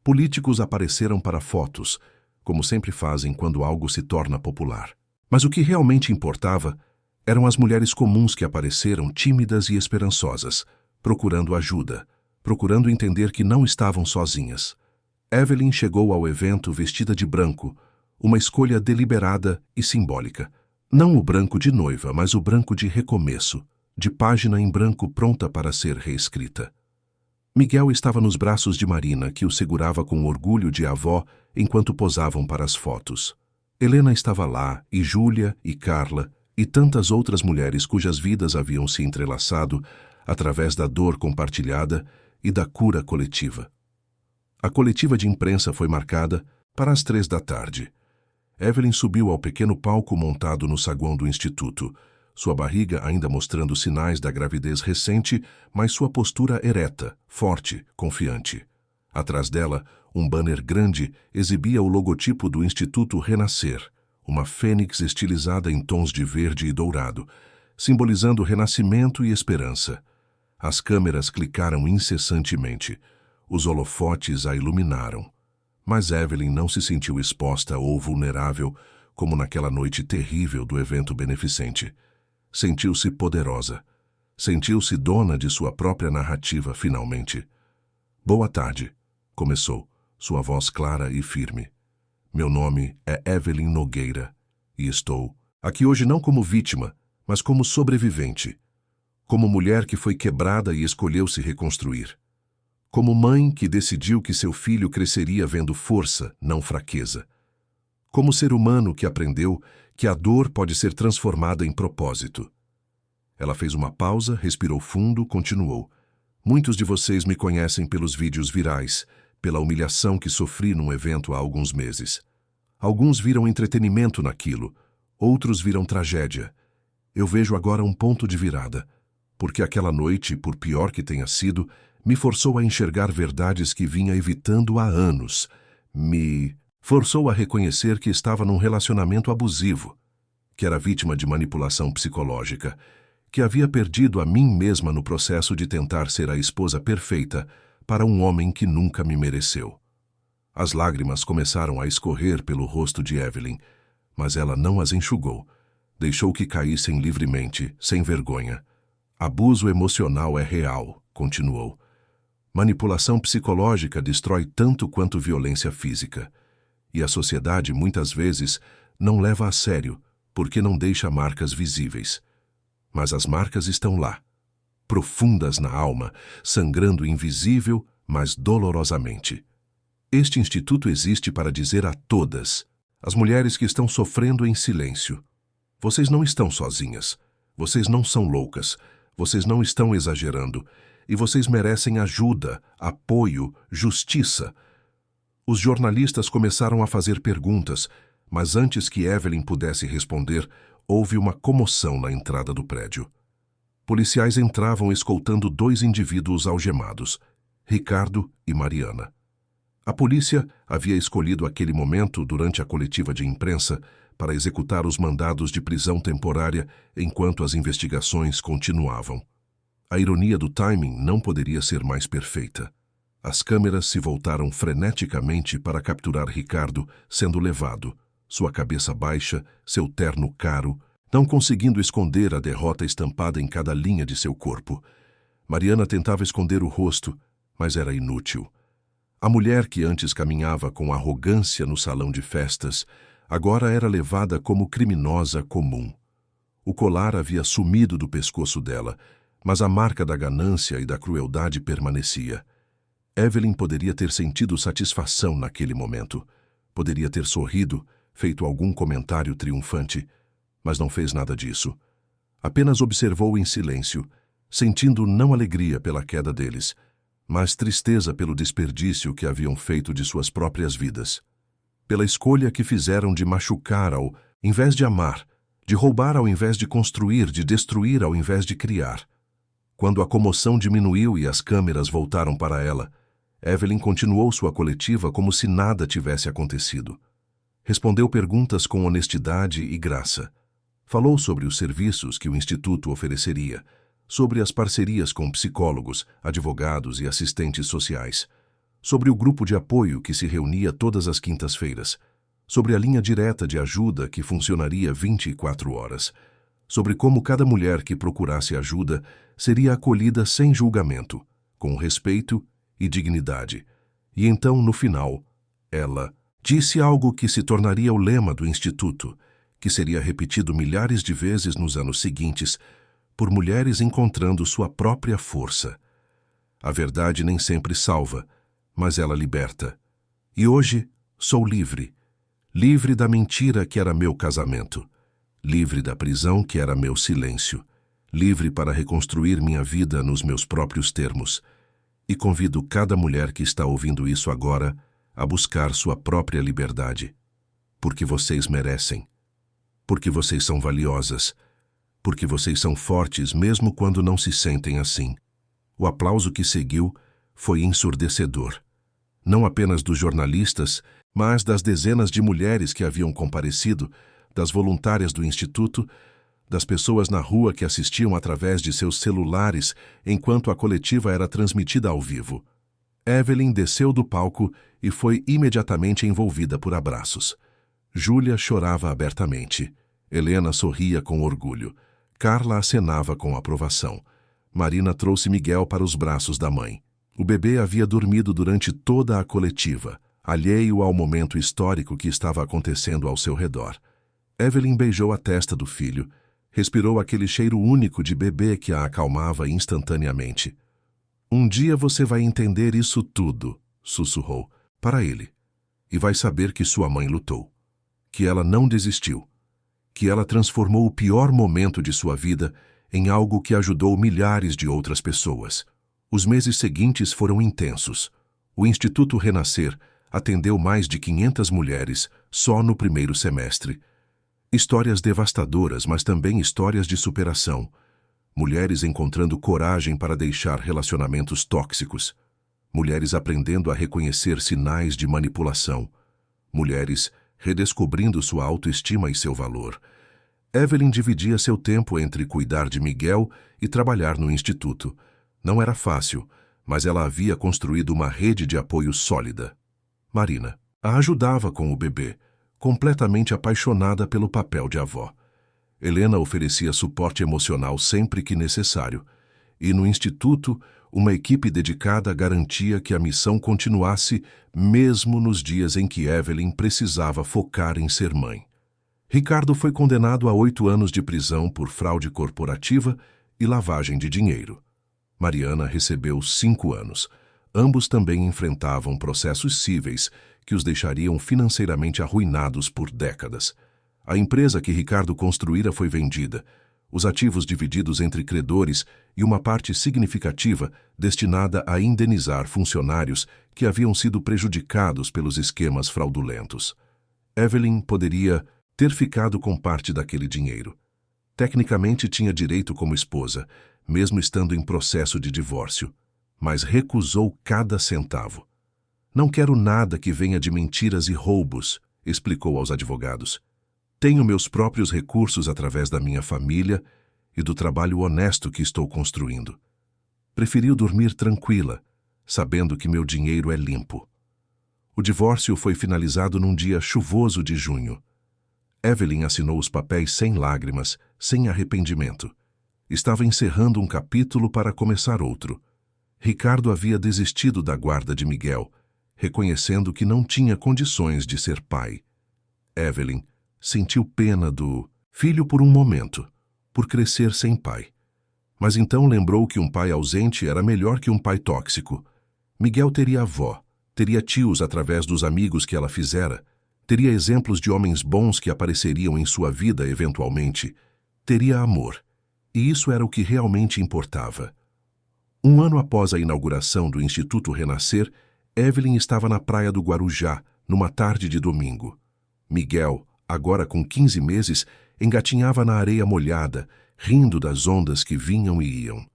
Políticos apareceram para fotos, como sempre fazem quando algo se torna popular. Mas o que realmente importava eram as mulheres comuns que apareceram tímidas e esperançosas, procurando ajuda, procurando entender que não estavam sozinhas. Evelyn chegou ao evento vestida de branco, uma escolha deliberada e simbólica. Não o branco de noiva, mas o branco de recomeço, de página em branco pronta para ser reescrita. Miguel estava nos braços de Marina, que o segurava com orgulho de avó enquanto posavam para as fotos. Helena estava lá, e Júlia, e Carla, e tantas outras mulheres cujas vidas haviam se entrelaçado através da dor compartilhada e da cura coletiva. A coletiva de imprensa foi marcada para as 3 da tarde. Evelyn subiu ao pequeno palco montado no saguão do Instituto, sua barriga ainda mostrando sinais da gravidez recente, mas sua postura ereta, forte, confiante. Atrás dela, um banner grande exibia o logotipo do Instituto Renascer, uma fênix estilizada em tons de verde e dourado, simbolizando renascimento e esperança. As câmeras clicaram incessantemente. Os holofotes a iluminaram, mas Evelyn não se sentiu exposta ou vulnerável como naquela noite terrível do evento beneficente. Sentiu-se poderosa. Sentiu-se dona de sua própria narrativa, finalmente. Boa tarde, começou, sua voz clara e firme. Meu nome é Evelyn Nogueira e estou aqui hoje não como vítima, mas como sobrevivente. Como mulher que foi quebrada e escolheu se reconstruir. Como mãe que decidiu que seu filho cresceria vendo força, não fraqueza. Como ser humano que aprendeu que a dor pode ser transformada em propósito. Ela fez uma pausa, respirou fundo, continuou. Muitos de vocês me conhecem pelos vídeos virais, pela humilhação que sofri num evento há alguns meses. Alguns viram entretenimento naquilo, outros viram tragédia. Eu vejo agora um ponto de virada, porque aquela noite, por pior que tenha sido, me forçou a enxergar verdades que vinha evitando há anos. Me forçou a reconhecer que estava num relacionamento abusivo, que era vítima de manipulação psicológica, que havia perdido a mim mesma no processo de tentar ser a esposa perfeita para um homem que nunca me mereceu. As lágrimas começaram a escorrer pelo rosto de Evelyn, mas ela não as enxugou. Deixou que caíssem livremente, sem vergonha. Abuso emocional é real, continuou. Manipulação psicológica destrói tanto quanto violência física. E a sociedade, muitas vezes, não leva a sério, porque não deixa marcas visíveis. Mas as marcas estão lá, profundas na alma, sangrando invisível, mas dolorosamente. Este instituto existe para dizer a todas, as mulheres que estão sofrendo em silêncio: vocês não estão sozinhas, vocês não são loucas, vocês não estão exagerando, e vocês merecem ajuda, apoio, justiça. Os jornalistas começaram a fazer perguntas, mas antes que Evelyn pudesse responder, houve uma comoção na entrada do prédio. Policiais entravam escoltando 2 indivíduos algemados, Ricardo e Mariana. A polícia havia escolhido aquele momento durante a coletiva de imprensa para executar os mandados de prisão temporária enquanto as investigações continuavam. A ironia do timing não poderia ser mais perfeita. As câmeras se voltaram freneticamente para capturar Ricardo sendo levado, sua cabeça baixa, seu terno caro, não conseguindo esconder a derrota estampada em cada linha de seu corpo. Mariana tentava esconder o rosto, mas era inútil. A mulher que antes caminhava com arrogância no salão de festas, agora era levada como criminosa comum. O colar havia sumido do pescoço dela, mas a marca da ganância e da crueldade permanecia. Evelyn poderia ter sentido satisfação naquele momento. Poderia ter sorrido, feito algum comentário triunfante, mas não fez nada disso. Apenas observou em silêncio, sentindo não alegria pela queda deles, mas tristeza pelo desperdício que haviam feito de suas próprias vidas. Pela escolha que fizeram de machucar ao invés de amar, de roubar ao invés de construir, de destruir ao invés de criar. Quando a comoção diminuiu e as câmeras voltaram para ela, Evelyn continuou sua coletiva como se nada tivesse acontecido. Respondeu perguntas com honestidade e graça. Falou sobre os serviços que o Instituto ofereceria, sobre as parcerias com psicólogos, advogados e assistentes sociais, sobre o grupo de apoio que se reunia todas as quintas-feiras, sobre a linha direta de ajuda que funcionaria 24 horas, sobre como cada mulher que procurasse ajuda seria acolhida sem julgamento, com respeito e dignidade. E então, no final, ela disse algo que se tornaria o lema do Instituto, que seria repetido milhares de vezes nos anos seguintes, por mulheres encontrando sua própria força. A verdade nem sempre salva, mas ela liberta. E hoje sou livre. Livre da mentira que era meu casamento. Livre da prisão que era meu silêncio. Livre para reconstruir minha vida nos meus próprios termos. E convido cada mulher que está ouvindo isso agora a buscar sua própria liberdade. Porque vocês merecem. Porque vocês são valiosas. Porque vocês são fortes mesmo quando não se sentem assim. O aplauso que seguiu foi ensurdecedor. Não apenas dos jornalistas, mas das dezenas de mulheres que haviam comparecido, das voluntárias do Instituto, das pessoas na rua que assistiam através de seus celulares enquanto a coletiva era transmitida ao vivo. Evelyn desceu do palco e foi imediatamente envolvida por abraços. Júlia chorava abertamente. Helena sorria com orgulho. Carla acenava com aprovação. Marina trouxe Miguel para os braços da mãe. O bebê havia dormido durante toda a coletiva, alheio ao momento histórico que estava acontecendo ao seu redor. Evelyn beijou a testa do filho, respirou aquele cheiro único de bebê que a acalmava instantaneamente. Um dia você vai entender isso tudo, sussurrou, para ele, e vai saber que sua mãe lutou, que ela não desistiu, que ela transformou o pior momento de sua vida em algo que ajudou milhares de outras pessoas. Os meses seguintes foram intensos. O Instituto Renascer atendeu mais de 500 mulheres só no primeiro semestre. Histórias devastadoras, mas também histórias de superação. Mulheres encontrando coragem para deixar relacionamentos tóxicos. Mulheres aprendendo a reconhecer sinais de manipulação. Mulheres redescobrindo sua autoestima e seu valor. Evelyn dividia seu tempo entre cuidar de Miguel e trabalhar no instituto. Não era fácil, mas ela havia construído uma rede de apoio sólida. Marina a ajudava com o bebê, completamente apaixonada pelo papel de avó. Helena oferecia suporte emocional sempre que necessário, e no instituto, uma equipe dedicada garantia que a missão continuasse mesmo nos dias em que Evelyn precisava focar em ser mãe. Ricardo foi condenado a 8 anos de prisão por fraude corporativa e lavagem de dinheiro. Mariana recebeu 5 anos. Ambos também enfrentavam processos cíveis que os deixariam financeiramente arruinados por décadas. A empresa que Ricardo construíra foi vendida, os ativos divididos entre credores e uma parte significativa destinada a indenizar funcionários que haviam sido prejudicados pelos esquemas fraudulentos. Evelyn poderia ter ficado com parte daquele dinheiro. Tecnicamente tinha direito como esposa, mesmo estando em processo de divórcio, mas recusou cada centavo. Não quero nada que venha de mentiras e roubos, explicou aos advogados. Tenho meus próprios recursos através da minha família e do trabalho honesto que estou construindo. Preferiu dormir tranquila, sabendo que meu dinheiro é limpo. O divórcio foi finalizado num dia chuvoso de junho. Evelyn assinou os papéis sem lágrimas, sem arrependimento. Estava encerrando um capítulo para começar outro. Ricardo havia desistido da guarda de Miguel, reconhecendo que não tinha condições de ser pai. Evelyn sentiu pena do filho por um momento, por crescer sem pai. Mas então lembrou que um pai ausente era melhor que um pai tóxico. Miguel teria avó, teria tios através dos amigos que ela fizera, teria exemplos de homens bons que apareceriam em sua vida eventualmente, teria amor. E isso era o que realmente importava. Um ano após a inauguração do Instituto Renascer, Evelyn estava na praia do Guarujá, numa tarde de domingo. Miguel, agora com 15 meses, engatinhava na areia molhada, rindo das ondas que vinham e iam.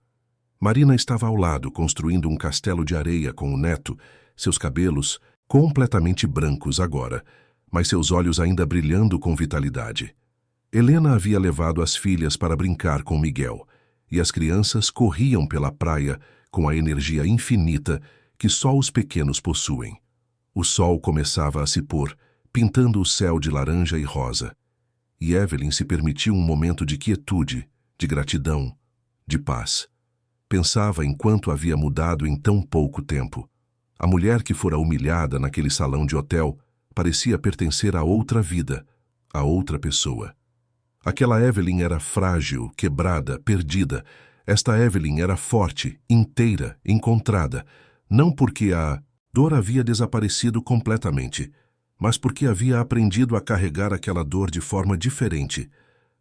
Marina estava ao lado, construindo um castelo de areia com o neto, seus cabelos completamente brancos agora, mas seus olhos ainda brilhando com vitalidade. Helena havia levado as filhas para brincar com Miguel, e as crianças corriam pela praia com a energia infinita que só os pequenos possuem. O sol começava a se pôr, pintando o céu de laranja e rosa. E Evelyn se permitiu um momento de quietude, de gratidão, de paz. Pensava em quanto havia mudado em tão pouco tempo. A mulher que fora humilhada naquele salão de hotel parecia pertencer a outra vida, a outra pessoa. Aquela Evelyn era frágil, quebrada, perdida. Esta Evelyn era forte, inteira, encontrada, não porque a dor havia desaparecido completamente, mas porque havia aprendido a carregar aquela dor de forma diferente,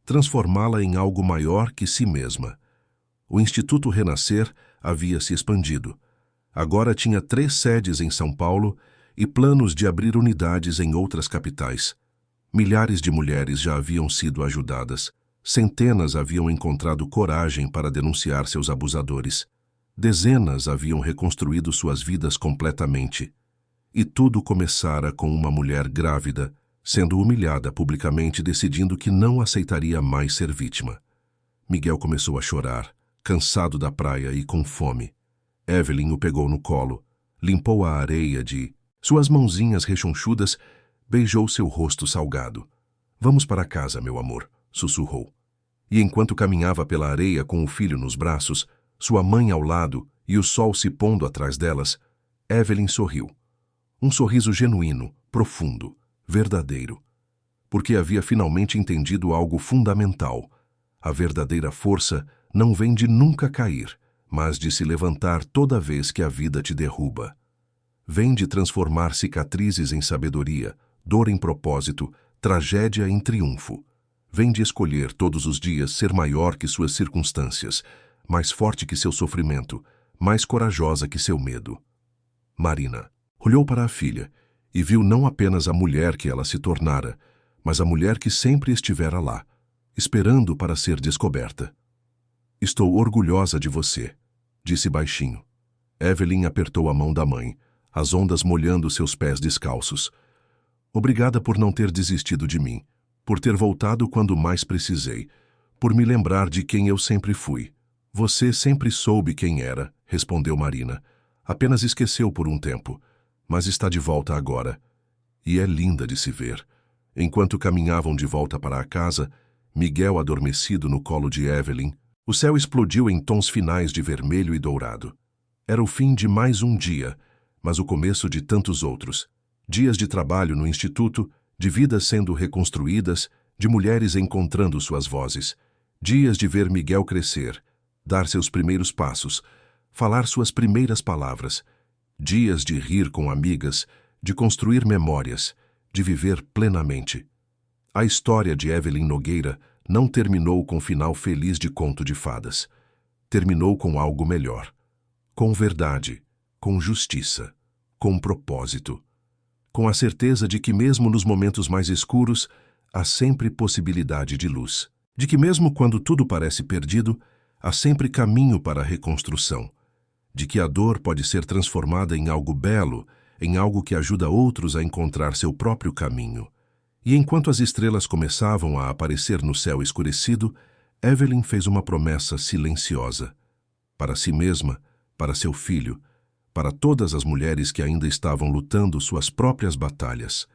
transformá-la em algo maior que si mesma. O Instituto Renascer havia se expandido. Agora tinha 3 sedes em São Paulo e planos de abrir unidades em outras capitais. Milhares de mulheres já haviam sido ajudadas. Centenas haviam encontrado coragem para denunciar seus abusadores. Dezenas haviam reconstruído suas vidas completamente. E tudo começara com uma mulher grávida, sendo humilhada publicamente, decidindo que não aceitaria mais ser vítima. Miguel começou a chorar, cansado da praia e com fome. Evelyn o pegou no colo. limpou a areia de suas mãozinhas rechonchudas, beijou seu rosto salgado. Vamos para casa, meu amor, sussurrou. E enquanto caminhava pela areia com o filho nos braços, sua mãe ao lado e o sol se pondo atrás delas, Evelyn sorriu. Um sorriso genuíno, profundo, verdadeiro. Porque havia finalmente entendido algo fundamental. A verdadeira força não vem de nunca cair, mas de se levantar toda vez que a vida te derruba. Vem de transformar cicatrizes em sabedoria, dor em propósito, tragédia em triunfo. Vem de escolher todos os dias ser maior que suas circunstâncias, mais forte que seu sofrimento, mais corajosa que seu medo. Marina olhou para a filha e viu não apenas a mulher que ela se tornara, mas a mulher que sempre estivera lá, esperando para ser descoberta. Estou orgulhosa de você, disse baixinho. Evelyn apertou a mão da mãe, as ondas molhando seus pés descalços. Obrigada por não ter desistido de mim, por ter voltado quando mais precisei, por me lembrar de quem eu sempre fui. Você sempre soube quem era, respondeu Marina. Apenas esqueceu por um tempo, mas está de volta agora. E é linda de se ver. Enquanto caminhavam de volta para a casa, Miguel adormecido no colo de Evelyn, o céu explodiu em tons finais de vermelho e dourado. Era o fim de mais um dia, mas o começo de tantos outros. Dias de trabalho no instituto, de vidas sendo reconstruídas, de mulheres encontrando suas vozes. Dias de ver Miguel crescer, dar seus primeiros passos, falar suas primeiras palavras. Dias de rir com amigas, de construir memórias, de viver plenamente. A história de Evelyn Nogueira não terminou com final feliz de conto de fadas. Terminou com algo melhor. Com verdade, com justiça, com propósito. Com a certeza de que mesmo nos momentos mais escuros, há sempre possibilidade de luz. De que mesmo quando tudo parece perdido, há sempre caminho para a reconstrução. De que a dor pode ser transformada em algo belo, em algo que ajuda outros a encontrar seu próprio caminho. E enquanto as estrelas começavam a aparecer no céu escurecido, Evelyn fez uma promessa silenciosa. Para si mesma, para seu filho, para todas as mulheres que ainda estavam lutando suas próprias batalhas.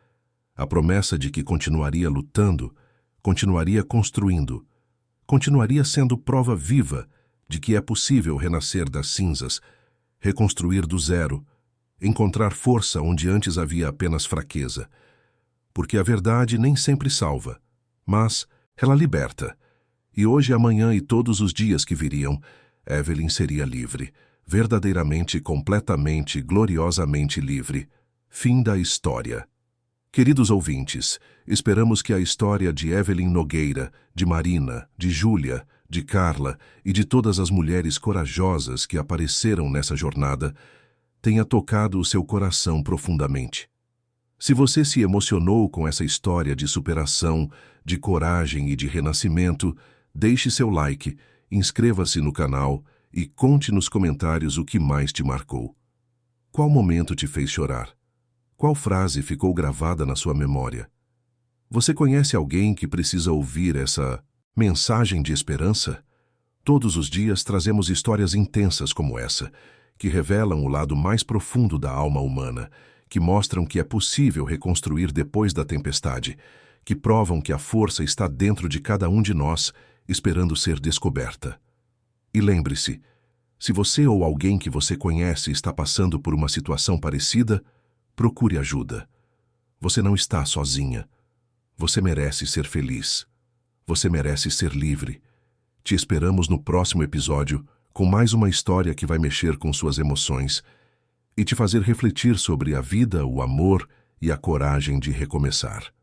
A promessa de que continuaria lutando, continuaria construindo, continuaria sendo prova viva de que é possível renascer das cinzas, reconstruir do zero, encontrar força onde antes havia apenas fraqueza. Porque a verdade nem sempre salva, mas ela liberta. E hoje, amanhã e todos os dias que viriam, Evelyn seria livre, verdadeiramente, completamente, gloriosamente livre. Fim da história. Queridos ouvintes, esperamos que a história de Evelyn Nogueira, de Marina, de Júlia, de Carla e de todas as mulheres corajosas que apareceram nessa jornada tenha tocado o seu coração profundamente. Se você se emocionou com essa história de superação, de coragem e de renascimento, deixe seu like, inscreva-se no canal e conte nos comentários o que mais te marcou. Qual momento te fez chorar? Qual frase ficou gravada na sua memória? Você conhece alguém que precisa ouvir essa mensagem de esperança? Todos os dias trazemos histórias intensas como essa, que revelam o lado mais profundo da alma humana, que mostram que é possível reconstruir depois da tempestade, que provam que a força está dentro de cada um de nós, esperando ser descoberta. E lembre-se, se você ou alguém que você conhece está passando por uma situação parecida, procure ajuda. Você não está sozinha. Você merece ser feliz. Você merece ser livre. Te esperamos no próximo episódio com mais uma história que vai mexer com suas emoções e te fazer refletir sobre a vida, o amor e a coragem de recomeçar.